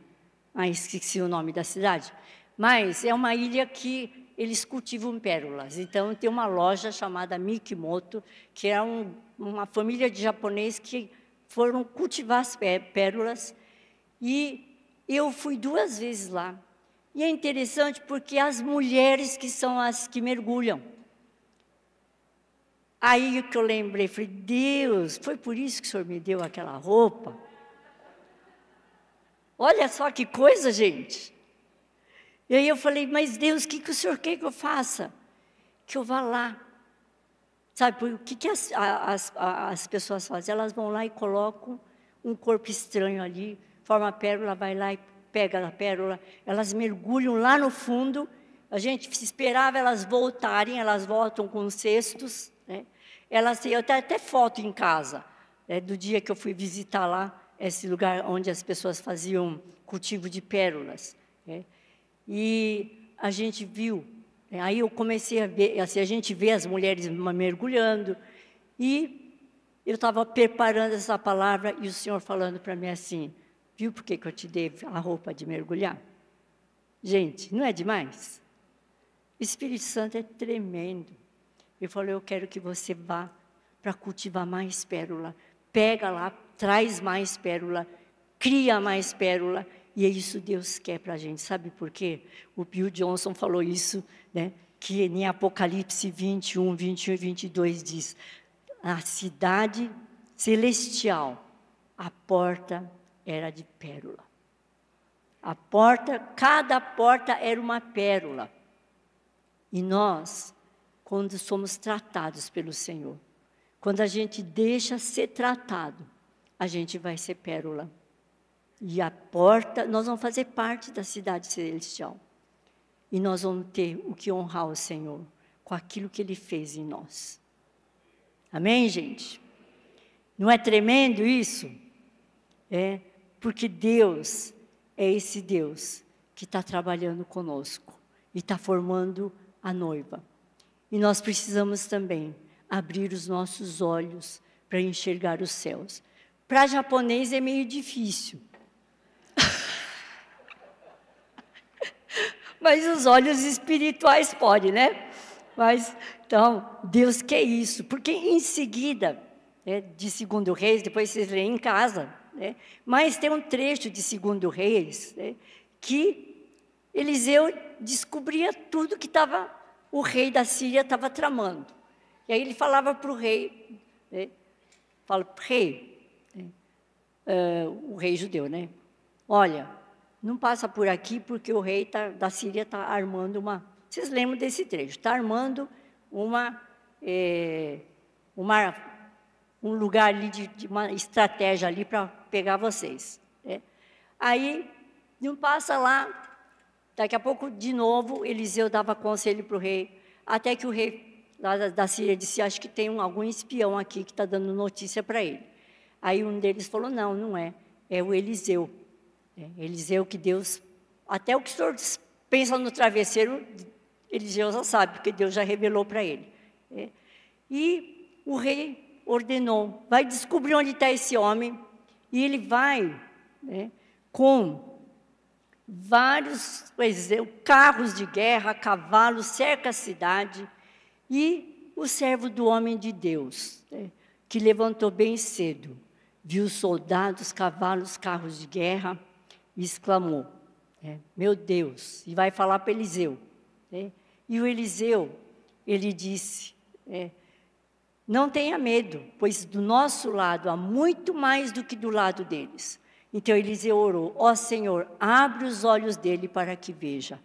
S1: esqueci o nome da cidade, mas é uma ilha que eles cultivam pérolas. Então, tem uma loja chamada Mikimoto, que é uma família de japoneses que foram cultivar as pérolas, e eu fui 2 vezes lá. E é interessante porque as mulheres que são as que mergulham. Aí que eu lembrei, falei: Deus, foi por isso que o Senhor me deu aquela roupa? Olha só que coisa, gente. E aí eu falei: mas Deus, o que o Senhor quer que eu faça? Que eu vá lá. Sabe, o que as pessoas fazem? Elas vão lá e colocam um corpo estranho ali, forma a pérola, vai lá e pega a pérola, elas mergulham lá no fundo, a gente esperava elas voltarem, elas voltam com cestos, eu tenho até foto em casa, do dia que eu fui visitar lá, esse lugar onde as pessoas faziam cultivo de pérolas. E a gente viu. Aí eu comecei a ver, assim, a gente vê as mulheres mergulhando, e eu estava preparando essa palavra, e o Senhor falando para mim assim: viu por que eu te dei a roupa de mergulhar? Gente, não é demais? O Espírito Santo é tremendo. Ele falou: eu quero que você vá para cultivar mais pérola. Pega lá, traz mais pérola, cria mais pérola. E é isso que Deus quer para a gente. Sabe por quê? O Bill Johnson falou isso, que em Apocalipse 21, 21 e 22 diz: a cidade celestial, a porta era de pérola. Cada porta era uma pérola. E nós, quando somos tratados pelo Senhor, quando a gente deixa ser tratado, a gente vai ser pérola. E a porta, nós vamos fazer parte da cidade celestial. E nós vamos ter o que honrar o Senhor com aquilo que Ele fez em nós. Amém, gente? Não é tremendo isso? Porque Deus é esse Deus que está trabalhando conosco e está formando a noiva. E nós precisamos também abrir os nossos olhos para enxergar os céus. Para japonês é meio difícil. Mas os olhos espirituais podem, né? Mas, então, Deus quer isso. Porque em seguida, de 2 Reis, depois vocês leem em casa, mas tem um trecho de 2 Reis, que Eliseu descobria tudo que o rei da Síria estava tramando. E aí ele falava para o rei, fala, rei, o rei judeu, né? Olha, não passa por aqui porque o rei da Síria está armando uma... Vocês lembram desse trecho? Está armando um lugar ali, de uma estratégia ali para pegar vocês. Né? Aí, não passa lá, daqui a pouco, de novo, Eliseu dava conselho para o rei, até que o rei lá da Síria disse, acho que tem algum espião aqui que está dando notícia para ele. Aí um deles falou, não é o Eliseu. Eliseu que Deus, até o que o senhor pensa no travesseiro, Eliseu já sabe, porque Deus já revelou para ele. E o rei ordenou, vai descobrir onde está esse homem, e ele vai com vários carros de guerra, cavalos, cerca a cidade, e o servo do homem de Deus, que levantou bem cedo, viu soldados, cavalos, carros de guerra, e exclamou, meu Deus, e vai falar para Eliseu. E o Eliseu, ele disse, não tenha medo, pois do nosso lado há muito mais do que do lado deles. Então Eliseu orou, ó Senhor, abre os olhos dele para que veja.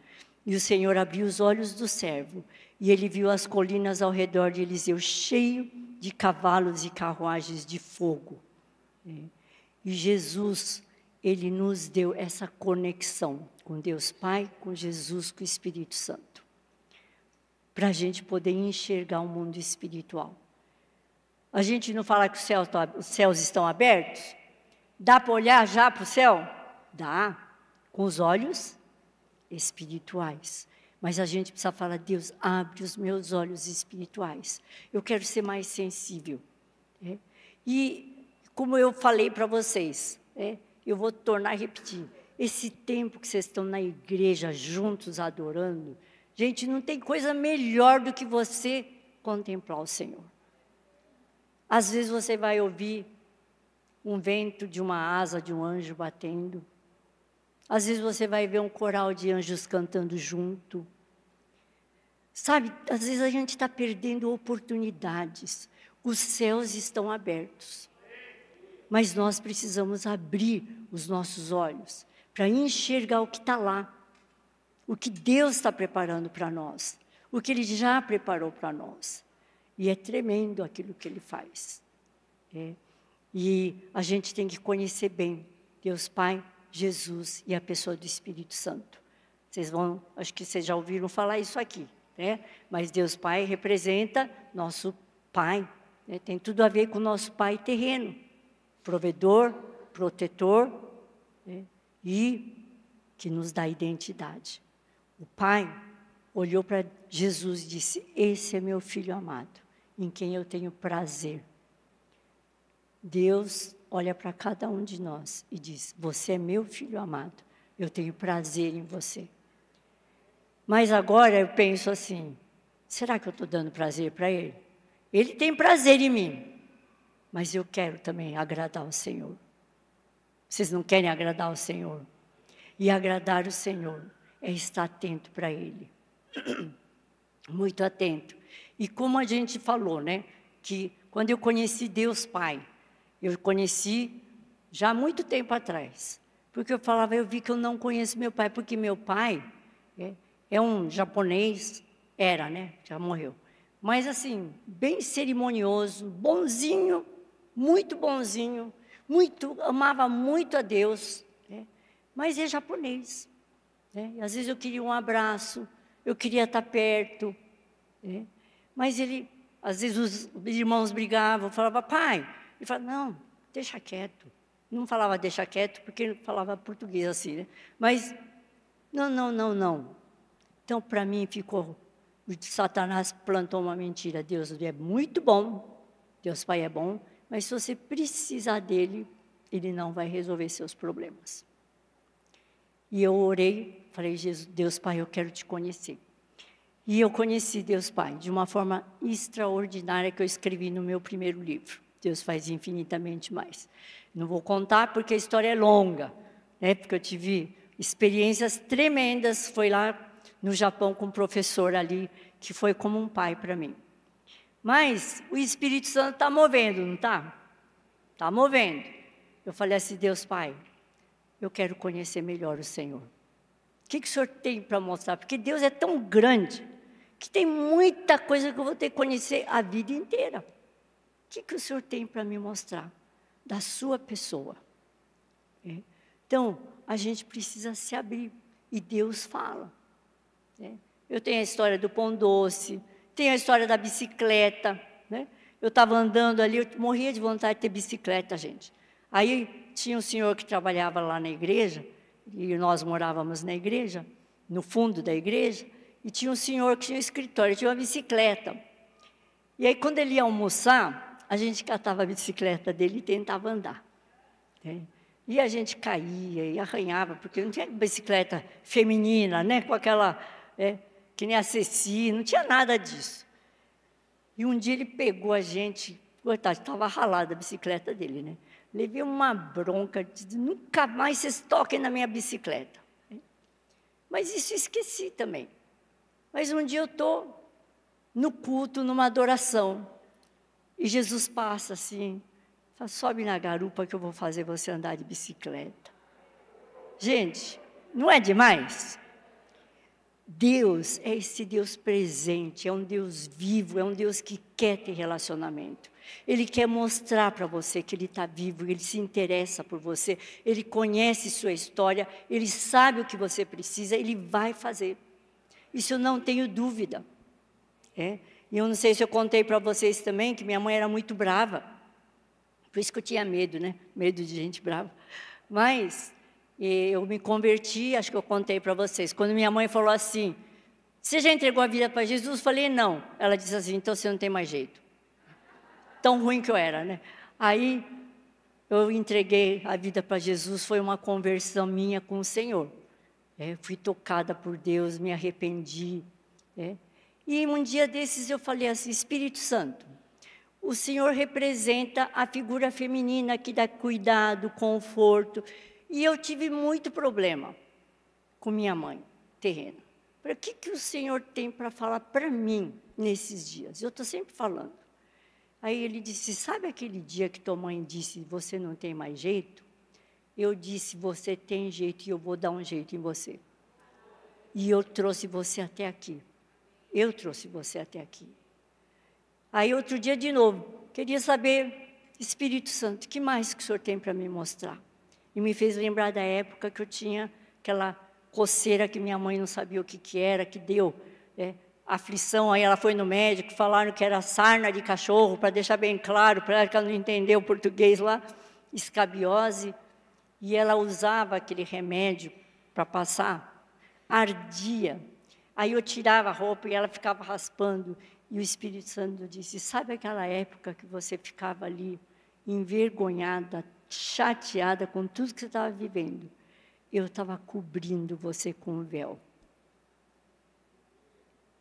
S1: E o Senhor abriu os olhos do servo, e ele viu as colinas ao redor de Eliseu, cheio de cavalos e carruagens de fogo. E Jesus, ele nos deu essa conexão com Deus Pai, com Jesus, com o Espírito Santo, para a gente poder enxergar o mundo espiritual. A gente não fala que os céus estão abertos? Dá para olhar já para o céu? Dá, com os olhos espirituais. Mas a gente precisa falar, Deus, abre os meus olhos espirituais. Eu quero ser mais sensível. E, como eu falei para vocês, eu vou tornar a repetir, esse tempo que vocês estão na igreja, juntos, adorando, gente, não tem coisa melhor do que você contemplar o Senhor. Às vezes você vai ouvir um vento de uma asa de um anjo batendo. Às vezes você vai ver um coral de anjos cantando junto. Sabe, às vezes a gente está perdendo oportunidades. Os céus estão abertos. Mas nós precisamos abrir os nossos olhos para enxergar o que está lá. O que Deus está preparando para nós. O que Ele já preparou para nós. E é tremendo aquilo que Ele faz. E a gente tem que conhecer bem Deus Pai, Jesus e a pessoa do Espírito Santo. Acho que vocês já ouviram falar isso aqui, mas Deus Pai representa nosso Pai, tem tudo a ver com o nosso Pai terreno, provedor, protetor, e que nos dá identidade. O Pai olhou para Jesus e disse, esse é meu Filho amado, em quem eu tenho prazer. Deus olha para cada um de nós e diz, você é meu Filho amado, eu tenho prazer em você. Mas agora eu penso assim, será que eu estou dando prazer para Ele? Ele tem prazer em mim, mas eu quero também agradar o Senhor. Vocês não querem agradar o Senhor? E agradar o Senhor é estar atento para Ele. Muito atento. E como a gente falou, que quando eu conheci Deus Pai, eu conheci já há muito tempo atrás. Porque eu vi que eu não conheço meu pai, porque meu pai é um japonês, já morreu. Mas assim, bem cerimonioso, bonzinho, muito bonzinho, amava muito a Deus, mas é japonês. E às vezes eu queria um abraço, eu queria estar perto, mas às vezes os irmãos brigavam, falavam, pai, ele falava, não, deixa quieto. Não falava deixa quieto, porque ele falava português assim, mas não. Então, para mim, Satanás plantou uma mentira. Deus é muito bom, Deus Pai é bom, mas se você precisar dele, ele não vai resolver seus problemas. E eu orei, falei, Deus Pai, eu quero te conhecer. E eu conheci Deus Pai de uma forma extraordinária que eu escrevi no meu primeiro livro. Deus faz infinitamente mais. Não vou contar porque a história é longa, porque eu tive experiências tremendas. Foi lá no Japão com um professor ali, que foi como um pai para mim. Mas o Espírito Santo está movendo, não está? está movendo. Eu falei assim, Deus Pai, eu quero conhecer melhor o Senhor. O que o Senhor tem para mostrar? Porque Deus é tão grande, que tem muita coisa que eu vou ter que conhecer a vida inteira. O que o Senhor tem para me mostrar? Da sua pessoa. Então, a gente precisa se abrir, e Deus fala. Eu tenho a história do pão doce, tenho a história da bicicleta, né? Eu estava andando ali, eu morria de vontade de ter bicicleta, gente. Aí tinha um senhor que trabalhava lá na igreja, e nós morávamos na igreja, no fundo da igreja, e tinha um senhor que tinha um escritório, tinha uma bicicleta. E aí, quando ele ia almoçar, a gente catava a bicicleta dele e tentava andar. E a gente caía e arranhava, porque não tinha bicicleta feminina, né? Com aquela, que nem a Ceci, não tinha nada disso. E um dia ele pegou a gente, coitado, estava ralada a bicicleta dele, né? Levei uma bronca, disse, nunca mais vocês toquem na minha bicicleta. Mas isso eu esqueci também. Mas um dia eu estou no culto, numa adoração, e Jesus passa assim, fala, sobe na garupa que eu vou fazer você andar de bicicleta. Gente, não é demais? Deus é esse Deus presente, é um Deus vivo, é um Deus que quer ter relacionamento. Ele quer mostrar para você que Ele está vivo, Ele se interessa por você, Ele conhece sua história, Ele sabe o que você precisa, Ele vai fazer. Isso eu não tenho dúvida. E eu não sei se eu contei para vocês também que minha mãe era muito brava. Por isso que eu tinha medo, né? Medo de gente brava. Mas eu me converti, acho que eu contei para vocês. Quando minha mãe falou assim, você já entregou a vida para Jesus? Eu falei, não. Ela disse assim, então você não tem mais jeito. Tão ruim que eu era, né? Aí eu entreguei a vida para Jesus, foi uma conversão minha com o Senhor. Fui tocada por Deus, me arrependi. E um dia desses eu falei assim, Espírito Santo, o Senhor representa a figura feminina que dá cuidado, conforto. E eu tive muito problema com minha mãe, terrena. O que o Senhor tem para falar para mim nesses dias? Eu estou sempre falando. Aí ele disse, sabe aquele dia que tua mãe disse, você não tem mais jeito? Eu disse, você tem jeito e eu vou dar um jeito em você. E eu trouxe você até aqui. Eu trouxe você até aqui. Aí outro dia de novo, queria saber, Espírito Santo, o que mais que o Senhor tem para me mostrar? E me fez lembrar da época que eu tinha aquela coceira que minha mãe não sabia o que era, que deu aflição. Aí ela foi no médico, falaram que era sarna de cachorro, para deixar bem claro para ela que ela não entendeu o português lá, escabiose. E ela usava aquele remédio para passar, ardia. Aí eu tirava a roupa e ela ficava raspando. E o Espírito Santo disse, sabe aquela época que você ficava ali envergonhada, chateada com tudo que você estava vivendo? Eu estava cobrindo você com um véu.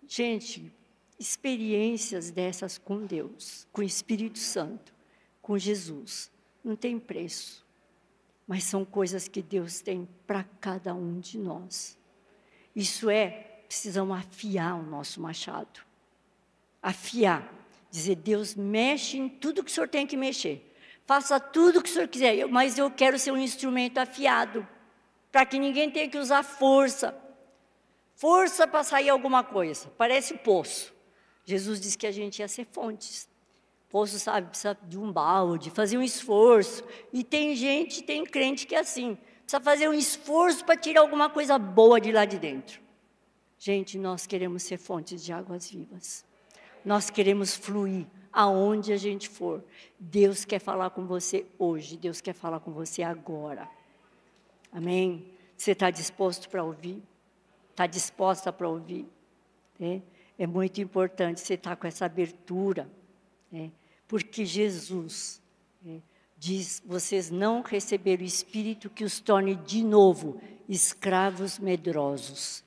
S1: Gente, experiências dessas com Deus, com o Espírito Santo, com Jesus, não tem preço. Mas são coisas que Deus tem para cada um de nós. Isso precisamos afiar o nosso machado. Afiar. Dizer, Deus, mexe em tudo que o Senhor tem que mexer. Faça tudo o que o Senhor quiser, mas eu quero ser um instrumento afiado, para que ninguém tenha que usar força. Força para sair alguma coisa, parece poço. Jesus disse que a gente ia ser fontes. Poço, sabe, precisa de um balde, fazer um esforço. E tem crente que é assim, precisa fazer um esforço para tirar alguma coisa boa de lá de dentro. Gente, nós queremos ser fontes de águas vivas. Nós queremos fluir aonde a gente for. Deus quer falar com você hoje, Deus quer falar com você agora. Amém? Você está disposto para ouvir? Está disposta para ouvir? É muito importante você estar com essa abertura, porque Jesus diz, vocês não receberam o Espírito que os torne de novo escravos medrosos.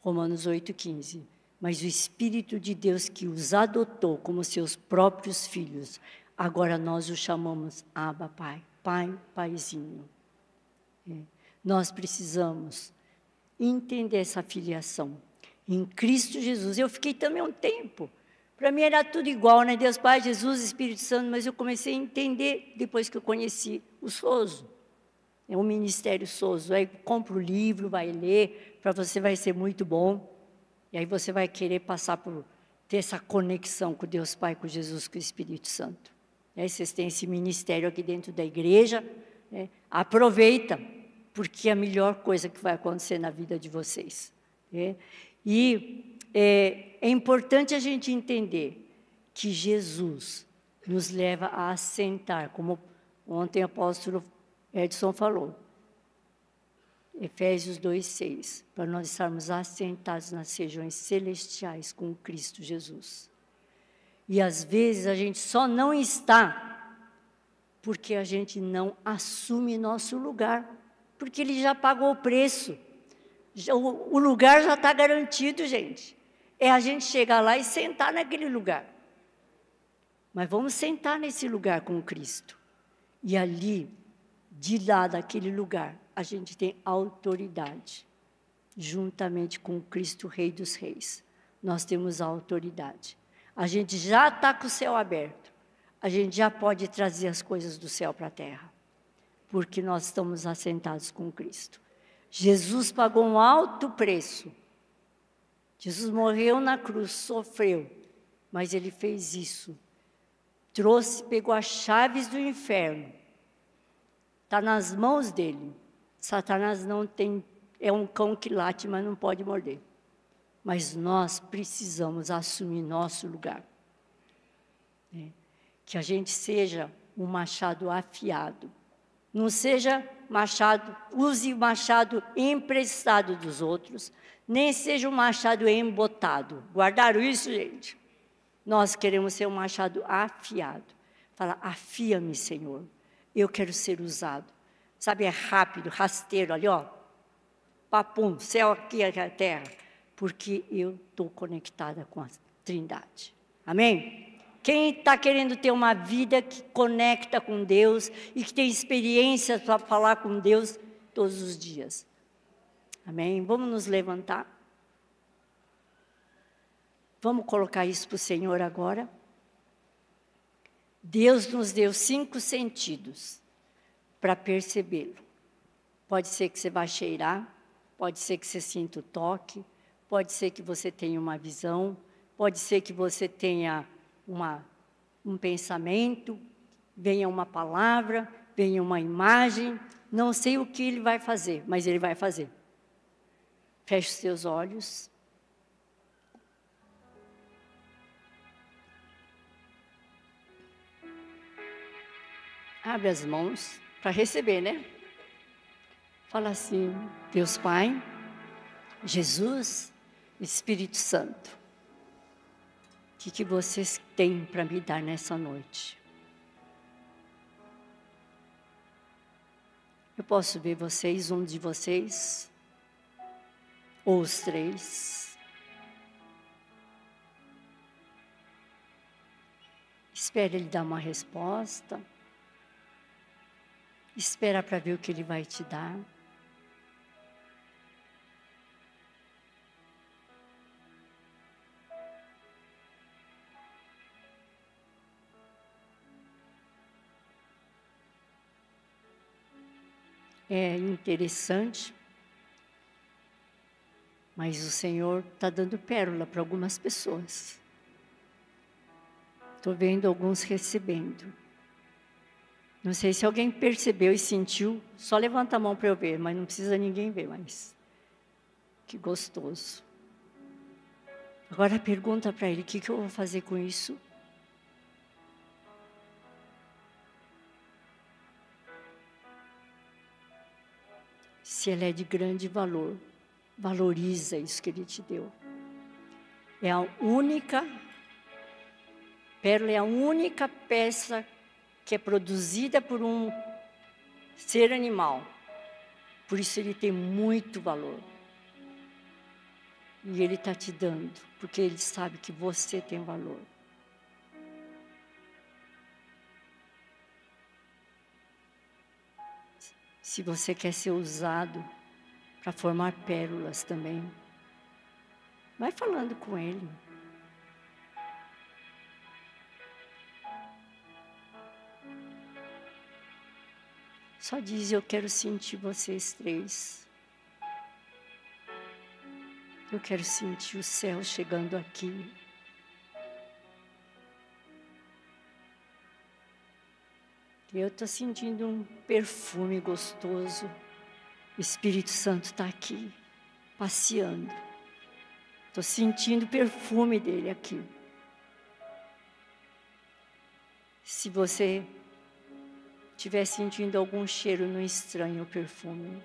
S1: Romanos 8,15. Mas o Espírito de Deus que os adotou como seus próprios filhos, agora nós o chamamos Abba, Pai. Pai, Paizinho. Nós precisamos entender essa filiação. Em Cristo Jesus. Eu fiquei também um tempo Para mim era tudo igual, né? Deus Pai, Jesus, Espírito Santo, mas eu comecei a entender depois que eu conheci o Soso. É um ministério Soso. Aí compra o livro, vai ler, para você vai ser muito bom. E aí você vai querer passar por ter essa conexão com Deus Pai, com Jesus, com o Espírito Santo. E aí vocês têm esse ministério aqui dentro da igreja, né? Aproveita, porque é a melhor coisa que vai acontecer na vida de vocês. Né? E é importante a gente entender que Jesus nos leva a assentar, como ontem o apóstolo Edson falou, Efésios 2:6, para nós estarmos assentados nas regiões celestiais com Cristo Jesus. E às vezes a gente só não está porque a gente não assume nosso lugar, porque Ele já pagou o preço. O lugar já está garantido, gente. É a gente chegar lá e sentar naquele lugar. Mas vamos sentar nesse lugar com Cristo. E ali, de lá daquele lugar, a gente tem autoridade. Juntamente com Cristo, Rei dos Reis. Nós temos a autoridade. A gente já está com o céu aberto. A gente já pode trazer as coisas do céu para a terra. Porque nós estamos assentados com Cristo. Jesus pagou um alto preço. Jesus morreu na cruz, sofreu. Mas Ele fez isso. Pegou as chaves do inferno. Está nas mãos dEle. Satanás não tem, é um cão que late, mas não pode morder. Mas nós precisamos assumir nosso lugar. Que a gente seja um machado afiado. Não seja machado, use machado emprestado dos outros, nem seja um machado embotado. Guardaram isso, gente? Nós queremos ser um machado afiado. Fala, afia-me, Senhor. Eu quero ser usado. Sabe, é rápido, rasteiro, ali, ó. Papum, céu aqui, aqui a terra. Porque eu estou conectada com a Trindade. Amém? Quem está querendo ter uma vida que conecta com Deus e que tem experiência para falar com Deus todos os dias? Amém? Vamos nos levantar? Vamos colocar isso para o Senhor agora? Deus nos deu 5 sentidos para percebê-lo. Pode ser que você vá cheirar, pode ser que você sinta o toque, pode ser que você tenha uma visão, pode ser que você tenha um pensamento, venha uma palavra, venha uma imagem, não sei o que Ele vai fazer, mas Ele vai fazer. Feche os seus olhos. Abre as mãos para receber, né? Fala assim, Deus Pai, Jesus, Espírito Santo. O que vocês têm para me dar nessa noite? Eu posso ver vocês, um de vocês, ou os 3. Espere Ele dar uma resposta. Espera para ver o que Ele vai te dar. É interessante, mas o Senhor está dando pérola para algumas pessoas. Estou vendo alguns recebendo. Não sei se alguém percebeu e sentiu, só levanta a mão para eu ver, mas não precisa ninguém ver mais. Que gostoso. Agora pergunta para ele, o que eu vou fazer com isso? Se ele é de grande valor, valoriza isso que Ele te deu. É a única, pérola é a única peça que é produzida por um ser animal. Por isso ele tem muito valor. E Ele está te dando, porque Ele sabe que você tem valor. Se você quer ser usado para formar pérolas também, vai falando com Ele. Só diz: eu quero sentir vocês três. Eu quero sentir o céu chegando aqui. Eu estou sentindo um perfume gostoso. O Espírito Santo está aqui, passeando. Estou sentindo o perfume dele aqui. Se você estiver sentindo algum cheiro, não estranhe o perfume.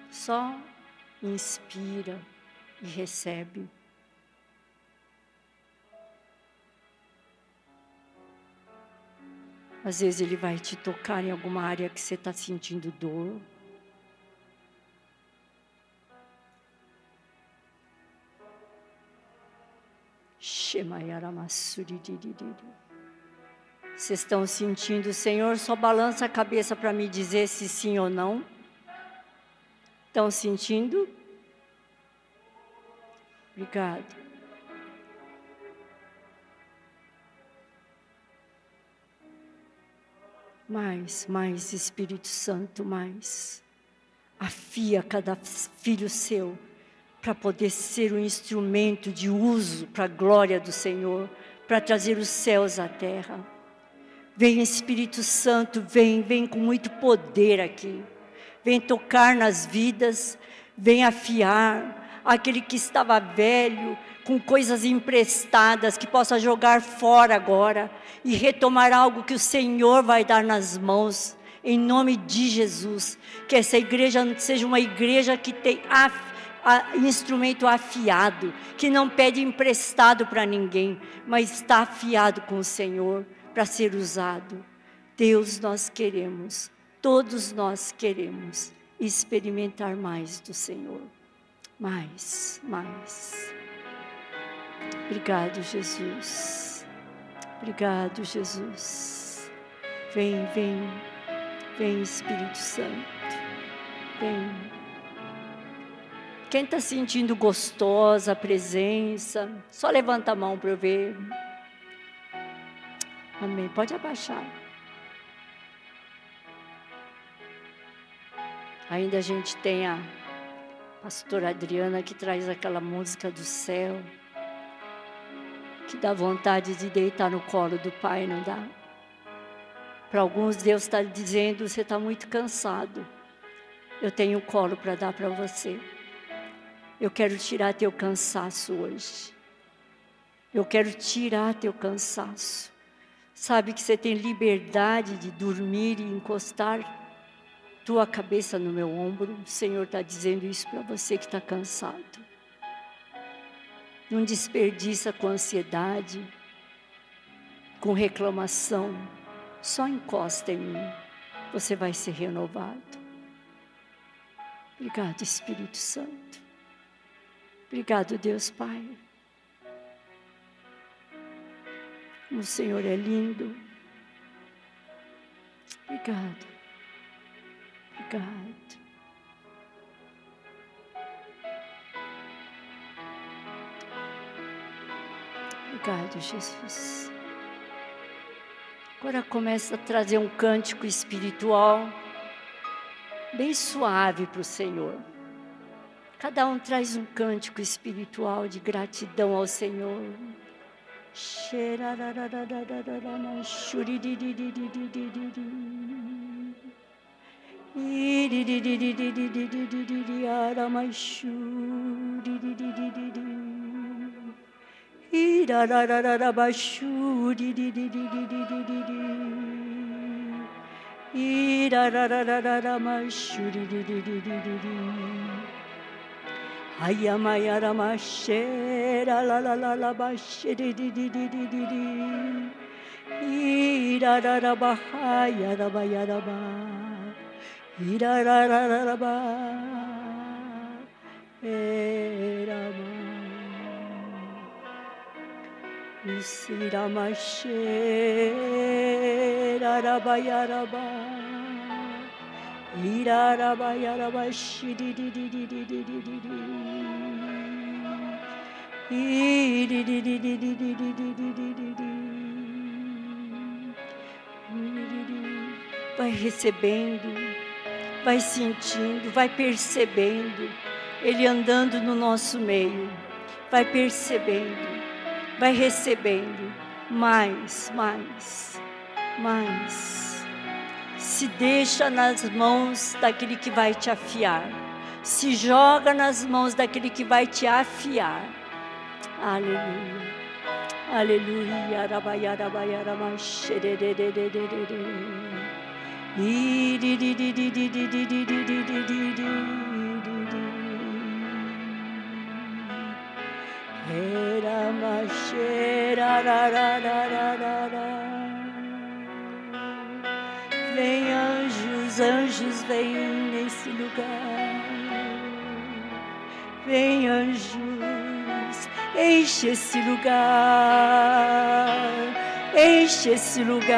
S1: Só inspira e recebe. Às vezes ele vai te tocar em alguma área que você está sentindo dor. Vocês estão sentindo? O Senhor só balança a cabeça para me dizer se sim ou não. Estão sentindo? Obrigado. Mais Espírito Santo, mais. Afia cada filho seu para poder ser um instrumento de uso para a glória do Senhor, para trazer os céus à terra. Vem Espírito Santo, vem com muito poder aqui. Vem tocar nas vidas, vem afiar aquele que estava velho, com coisas emprestadas, que possa jogar fora agora e retomar algo que o Senhor vai dar nas mãos, em nome de Jesus. Que essa igreja seja uma igreja que tem instrumento afiado, que não pede emprestado para ninguém, mas está afiado com o Senhor para ser usado. Deus, nós queremos, todos nós queremos experimentar mais do Senhor. Mais. Obrigado, Jesus. Obrigado, Jesus. Vem, Espírito Santo. Vem. Quem está sentindo gostosa a presença, só levanta a mão para eu ver. Amém. Pode abaixar. Ainda a gente tem a pastora Adriana que traz aquela música do céu, que dá vontade de deitar no colo do Pai, não dá? Para alguns Deus está dizendo: você está muito cansado. Eu tenho um colo para dar para você. Eu quero tirar teu cansaço hoje. Eu quero tirar teu cansaço. Sabe que você tem liberdade de dormir e encostar tua cabeça no meu ombro? O Senhor está dizendo isso para você que está cansado. Não desperdiça com ansiedade, com reclamação. Só encosta em mim. Você vai ser renovado. Obrigado, Espírito Santo. Obrigado, Deus Pai. O Senhor é lindo. Obrigado. Obrigado, Jesus. Agora começa a trazer um cântico espiritual bem suave para o Senhor. Cada um traz um cântico espiritual de gratidão ao Senhor. Ayamayara mashera la la la la bashiri di di di di di di. Ira ra ra ba ya ra ba ya ra ba. Ira ra ra ra ra ba. Era ma. Isira mashera ra ba ya ra ba. Iraraba yaraba shidi di di di di di di di di. Di di di di di di di di di di di. Vai vai recebendo, vai sentindo, vai percebendo, Ele andando no nosso meio, vai percebendo, vai recebendo, mais. Se deixa nas mãos daquele que vai te afiar, se joga nas mãos daquele que vai te afiar. Aleluia, aleluia, arabaiarabaiarama, xerererererere. Vem anjos, anjos vem nesse lugar. Vem anjos, enche esse lugar, enche esse lugar.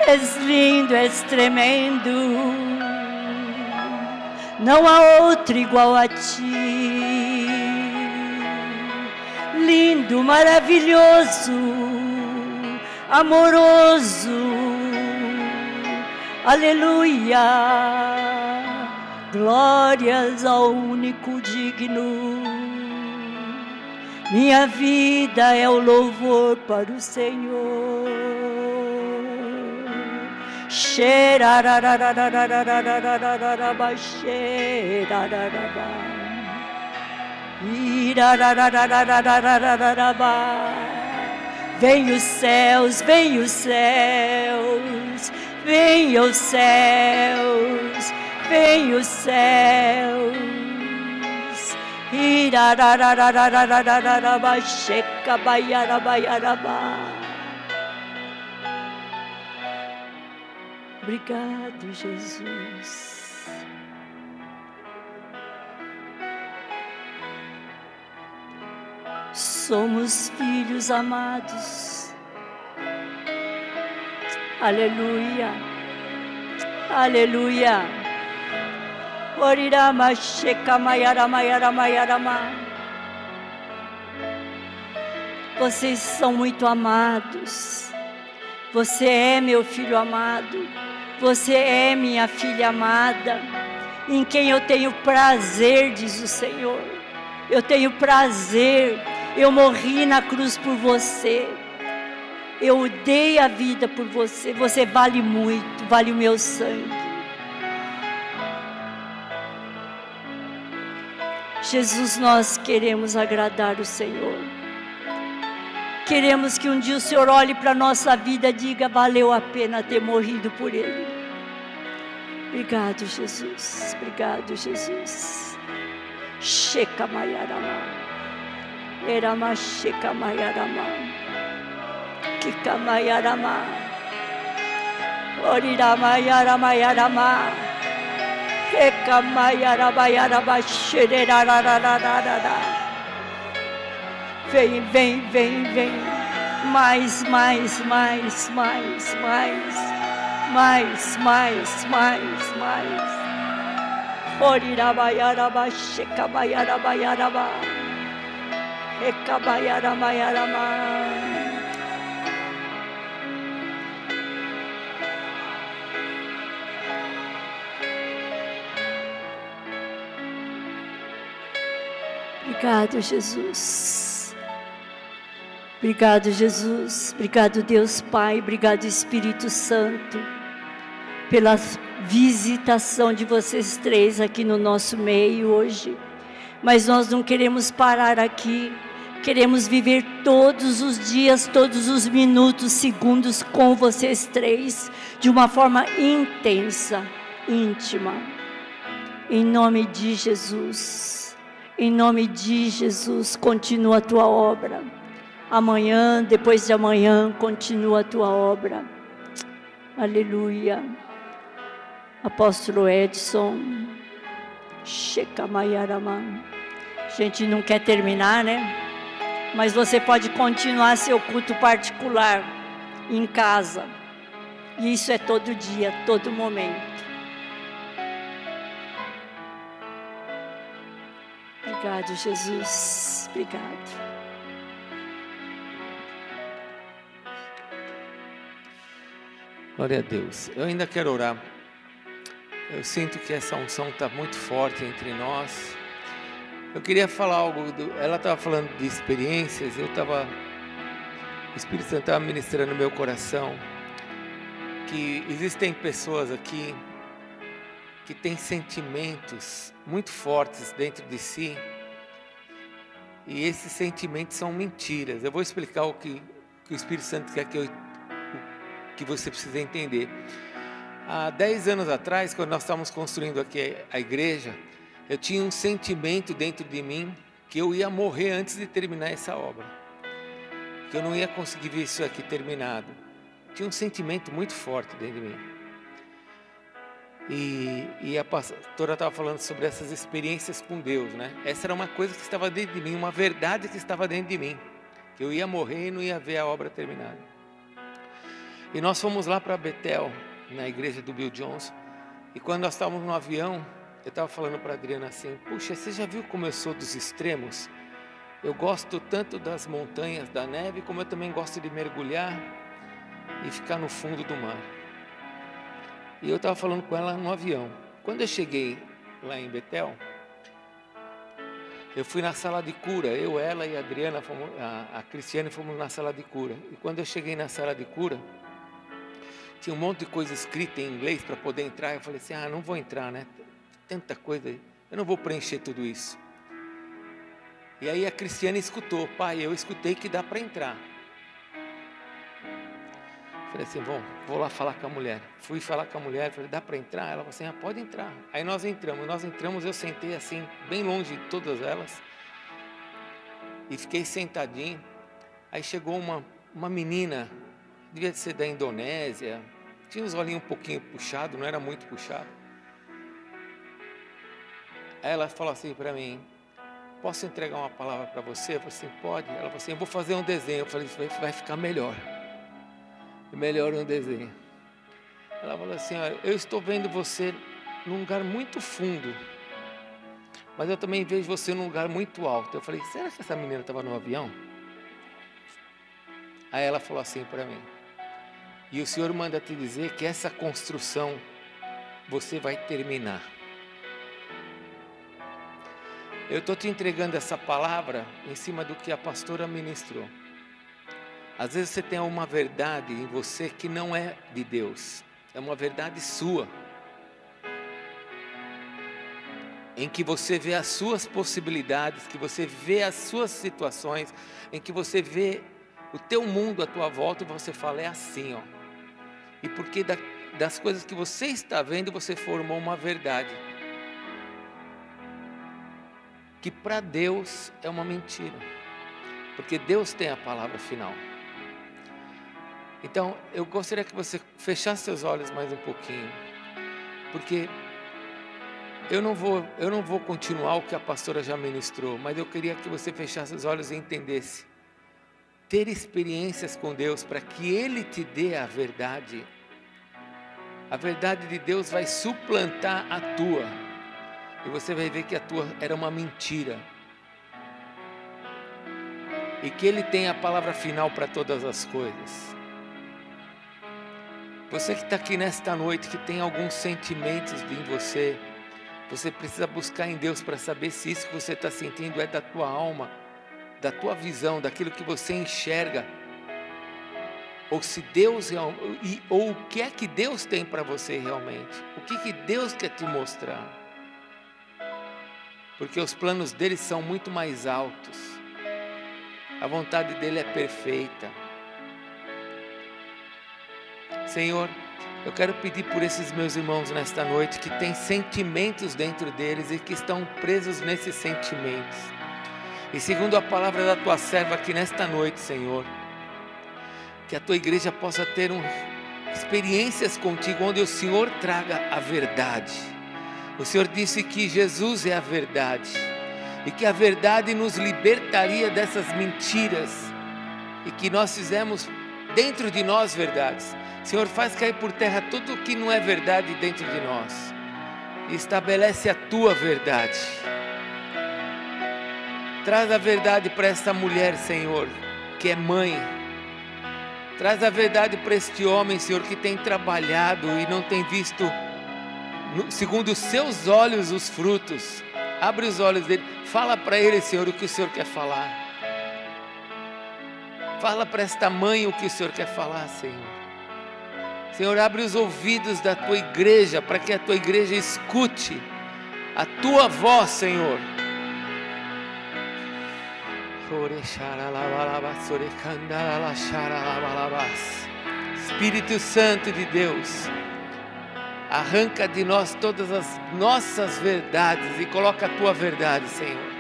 S1: És lindo, és tremendo, não há outro igual a ti. Lindo, maravilhoso, amoroso, aleluia. Glórias ao único digno. Minha vida é o louvor para o Senhor. Vem os céus, vem os céus, vem os céus, vem os céus. Obrigado, Jesus. Somos filhos amados. Aleluia. Aleluia. Orirama, sheka, mayarama, yarama, yarama. Vocês são muito amados. Você é meu filho amado. Você é minha filha amada, em quem eu tenho prazer, diz o Senhor. Eu tenho prazer. Eu morri na cruz por você. Eu dei a vida por você. Você vale muito, vale o meu sangue. Jesus, nós queremos agradar o Senhor. Queremos que um dia o Senhor olhe para a nossa vida e diga: valeu a pena ter morrido por Ele. Obrigado, Jesus. Obrigado, Jesus. Sheka mayarama. Erama sheka mayarama. Kika mayarama. Orirama yarama yarama. Eka mayarama yarama. Shererararararara. Vem, vem, vem, vem. Mais. Orirabayaraba, shekabayarabayaraba. Ekabayarabayarama. Obrigado, Jesus. Obrigado, Jesus. Obrigado, Deus Pai. Obrigado, Espírito Santo, pela visitação de vocês três aqui no nosso meio hoje. Mas nós não queremos parar aqui. Queremos viver todos os dias, todos os minutos, segundos com vocês três, de uma forma intensa, íntima. Em nome de Jesus. Em nome de Jesus, continua a tua obra. Amanhã, depois de amanhã, continua a tua obra. Aleluia. Apóstolo Edson. Shekamayarama. A gente não quer terminar, né? Mas você pode continuar seu culto particular em casa. E isso é todo dia, todo momento. Obrigado, Jesus. Obrigado.
S2: Glória a Deus. Eu ainda quero orar. Eu sinto que essa unção está muito forte entre nós. Eu queria falar algo. Ela estava falando de experiências. O Espírito Santo estava ministrando no meu coração que existem pessoas aqui que têm sentimentos muito fortes dentro de si. E esses sentimentos são mentiras. Eu vou explicar o que o Espírito Santo quer que você precisa entender. Há 10 anos atrás, quando nós estávamos construindo aqui a igreja, eu tinha um sentimento dentro de mim que eu ia morrer antes de terminar essa obra, que eu não ia conseguir ver isso aqui terminado. Tinha um sentimento muito forte dentro de mim. E a pastora estava falando sobre essas experiências com Deus, né? Essa era uma coisa que estava dentro de mim, uma verdade que estava dentro de mim, que eu ia morrer e não ia ver a obra terminada. E nós fomos lá para Betel, na igreja do Bill Johnson, e quando nós estávamos no avião, eu estava falando para a Adriana assim: puxa, você já viu como eu sou dos extremos? Eu gosto tanto das montanhas, da neve, como eu também gosto de mergulhar e ficar no fundo do mar. E eu estava falando com ela no avião. Quando eu cheguei lá em Betel, eu fui na sala de cura. Eu, ela e a Adriana, a Cristiane, fomos na sala de cura. E quando eu cheguei na sala de cura, tinha um monte de coisa escrita em inglês para poder entrar. Eu falei assim: não vou entrar, né? Tanta coisa, eu não vou preencher tudo isso. E aí a Cristiane escutou: pai, eu escutei que dá para entrar. Falei assim: bom, vou lá falar com a mulher. Fui falar com a mulher, falei: dá para entrar? Ela falou assim: pode entrar. Aí nós entramos, eu sentei assim, bem longe de todas elas, e fiquei sentadinho. Aí chegou uma menina, devia ser da Indonésia, tinha os olhinhos um pouquinho puxados, não era muito puxado. Aí ela falou assim para mim: posso entregar uma palavra para você? Eu falei assim: pode. Ela falou assim: eu vou fazer um desenho. Eu falei: vai ficar melhor. Melhor um desenho. Ela falou assim: olha, eu estou vendo você num lugar muito fundo, mas eu também vejo você num lugar muito alto. Eu falei: será que essa menina estava no avião? Aí ela falou assim para mim: e o Senhor manda te dizer que essa construção você vai terminar. Eu estou te entregando essa palavra em cima do que a pastora ministrou. Às vezes você tem uma verdade em você que não é de Deus, é uma verdade sua, em que você vê as suas possibilidades, que você vê as suas situações, em que você vê o teu mundo à tua volta e você fala: é assim, ó. E porque das coisas que você está vendo, você formou uma verdade, que para Deus é uma mentira, porque Deus tem a palavra final. Então, eu gostaria que você fechasse seus olhos mais um pouquinho, porque eu não vou continuar o que a pastora já ministrou, mas eu queria que você fechasse os olhos e entendesse. Ter experiências com Deus para que Ele te dê a verdade. A verdade de Deus vai suplantar a tua, e você vai ver que a tua era uma mentira, e que Ele tem a palavra final para todas as coisas. Você que está aqui nesta noite, que tem alguns sentimentos em você, você precisa buscar em Deus para saber se isso que você está sentindo é da tua alma, da tua visão, daquilo que você enxerga, ou se Deus ou o que é que Deus tem para você realmente, o que Deus quer te mostrar, porque os planos dele são muito mais altos, a vontade dele é perfeita. Senhor, eu quero pedir por esses meus irmãos nesta noite que têm sentimentos dentro deles e que estão presos nesses sentimentos. E segundo a palavra da tua serva aqui nesta noite, Senhor, que a tua igreja possa ter experiências contigo, onde o Senhor traga a verdade. O Senhor disse que Jesus é a verdade, e que a verdade nos libertaria dessas mentiras, e que nós fizemos dentro de nós verdades. Senhor, faz cair por terra tudo o que não é verdade dentro de nós. E estabelece a tua verdade. Traz a verdade para esta mulher, Senhor, que é mãe. Traz a verdade para este homem, Senhor, que tem trabalhado e não tem visto, segundo os seus olhos, os frutos. Abre os olhos dele. Fala para ele, Senhor, o que o Senhor quer falar. Fala para esta mãe o que o Senhor quer falar, Senhor. Senhor, abre os ouvidos da tua igreja, para que a tua igreja escute a tua voz, Senhor. Espírito Santo de Deus, arranca de nós todas as nossas verdades e coloca a tua verdade, Senhor.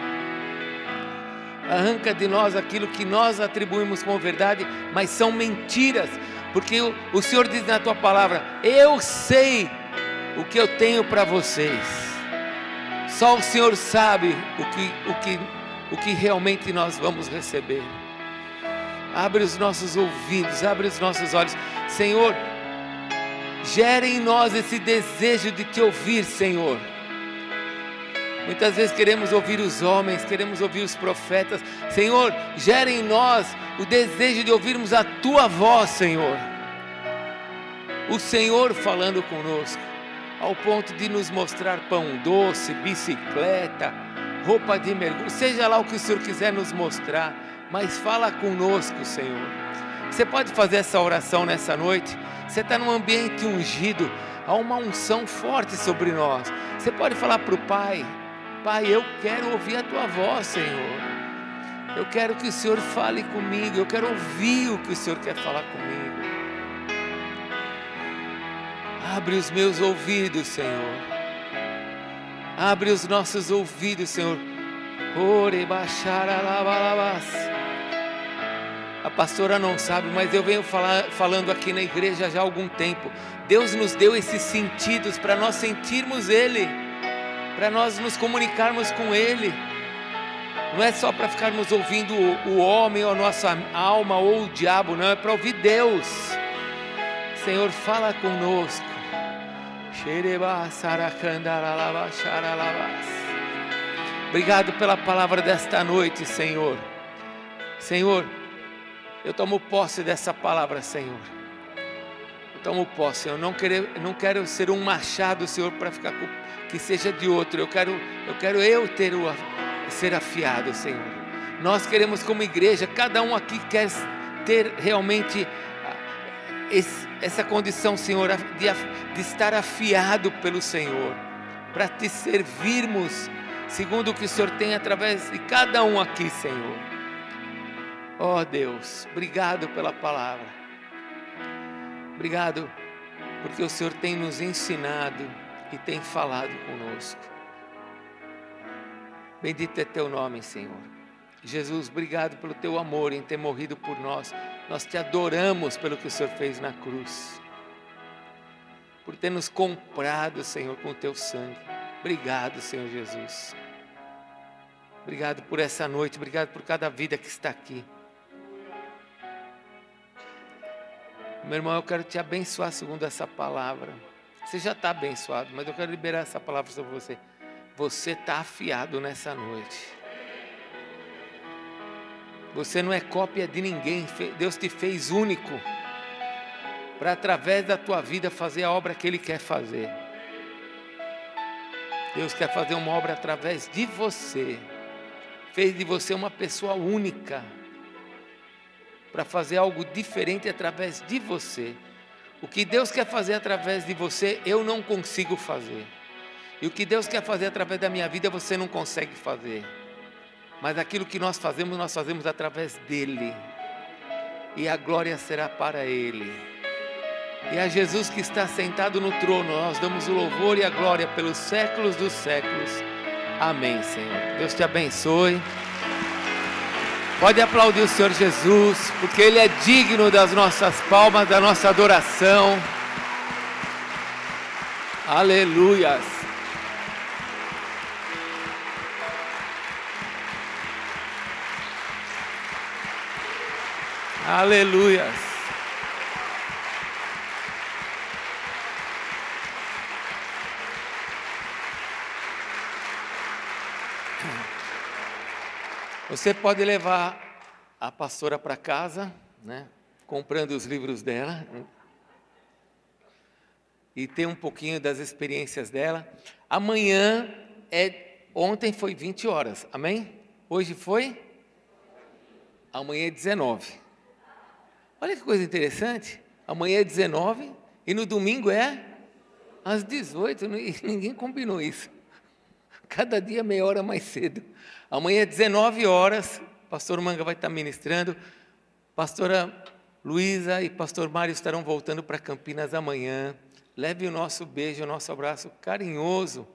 S2: Arranca de nós aquilo que nós atribuímos como verdade, mas são mentiras, porque o Senhor diz na tua palavra: eu sei o que eu tenho para vocês. Só o Senhor sabe o que realmente nós vamos receber. Abre os nossos ouvidos, abre os nossos olhos, Senhor. Gere em nós esse desejo de te ouvir, Senhor. Muitas vezes queremos ouvir os homens, queremos ouvir os profetas. Senhor, gere em nós o desejo de ouvirmos a tua voz, Senhor. O Senhor falando conosco, ao ponto de nos mostrar pão doce, bicicleta, roupa de mergulho, seja lá o que o Senhor quiser nos mostrar, mas fala conosco, Senhor. Você pode fazer essa oração nessa noite? Você está num ambiente ungido, há uma unção forte sobre nós. Você pode falar para o Pai: Pai, eu quero ouvir a tua voz, Senhor. Eu quero que o Senhor fale comigo, eu quero ouvir o que o Senhor quer falar comigo. Abre os meus ouvidos, Senhor. Abre os nossos ouvidos, Senhor. A pastora não sabe, mas eu venho falando aqui na igreja já há algum tempo. Deus nos deu esses sentidos para nós sentirmos Ele, para nós nos comunicarmos com Ele. Não é só para ficarmos ouvindo o homem ou a nossa alma ou o diabo, não, é para ouvir Deus. Senhor, fala conosco. Obrigado pela palavra desta noite, Senhor. Senhor, eu tomo posse dessa palavra, Senhor. Eu tomo posse. Eu não quero ser um machado, Senhor, para ficar que seja de outro. Eu quero ser afiado, Senhor. Nós queremos, como igreja, cada um aqui quer ter realmente essa condição, Senhor, de estar afiado pelo Senhor, para te servirmos segundo o que o Senhor tem através de cada um aqui, Senhor. Ó Deus, obrigado pela palavra. Obrigado porque o Senhor tem nos ensinado e tem falado conosco. Bendito é teu nome, Senhor. Jesus, obrigado pelo teu amor em ter morrido por nós. Nós te adoramos pelo que o Senhor fez na cruz, por ter nos comprado, Senhor, com o teu sangue. Obrigado, Senhor Jesus. Obrigado por essa noite, obrigado por cada vida que está aqui. Meu irmão, eu quero te abençoar segundo essa palavra. Você já está abençoado, mas eu quero liberar essa palavra sobre você. Você está afiado nessa noite. Você não é cópia de ninguém. Deus te fez único para, através da tua vida, fazer a obra que Ele quer fazer. Deus quer fazer uma obra através de você. Fez de você uma pessoa única para fazer algo diferente através de você. O que Deus quer fazer através de você, eu não consigo fazer. E o que Deus quer fazer através da minha vida, você não consegue fazer. Mas aquilo que nós fazemos através dEle. E a glória será para Ele. E a Jesus que está sentado no trono, nós damos o louvor e a glória pelos séculos dos séculos. Amém, Senhor. Deus te abençoe. Pode aplaudir o Senhor Jesus, porque Ele é digno das nossas palmas, da nossa adoração. Aleluias. Aleluias. Você pode levar a pastora para casa, né? Comprando os livros dela e ter um pouquinho das experiências dela. Amanhã ontem foi 20 horas, amém? Hoje foi? Amanhã é 19. Olha que coisa interessante. Amanhã é 19 e no domingo é às 18. Ninguém combinou isso. Cada dia meia hora mais cedo. Amanhã é 19 horas. Pastor Manga vai estar ministrando. Pastora Luísa e pastor Mário estarão voltando para Campinas amanhã. Leve o nosso beijo, o nosso abraço carinhoso,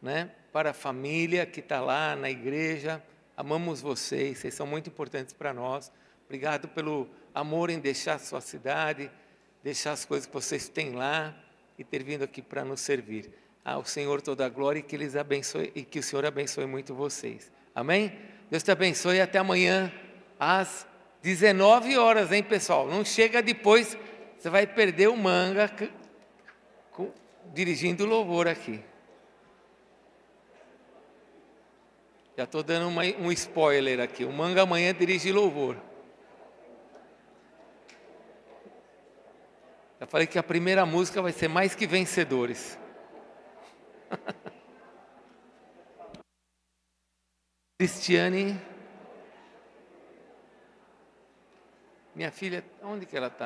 S2: né, para a família que está lá na igreja. Amamos vocês são muito importantes para nós. Obrigado pelo amor em deixar a sua cidade, deixar as coisas que vocês têm lá e ter vindo aqui para nos servir. Ao Senhor toda a glória e que eles abençoe e que o Senhor abençoe muito vocês. Amém? Deus te abençoe e até amanhã às 19 horas, hein, pessoal? Não chega depois, você vai perder o Manga dirigindo o louvor aqui. Já estou dando um spoiler aqui. O Manga amanhã dirige louvor. Já falei que a primeira música vai ser Mais Que Vencedores. Cristiane, minha filha, onde que ela está?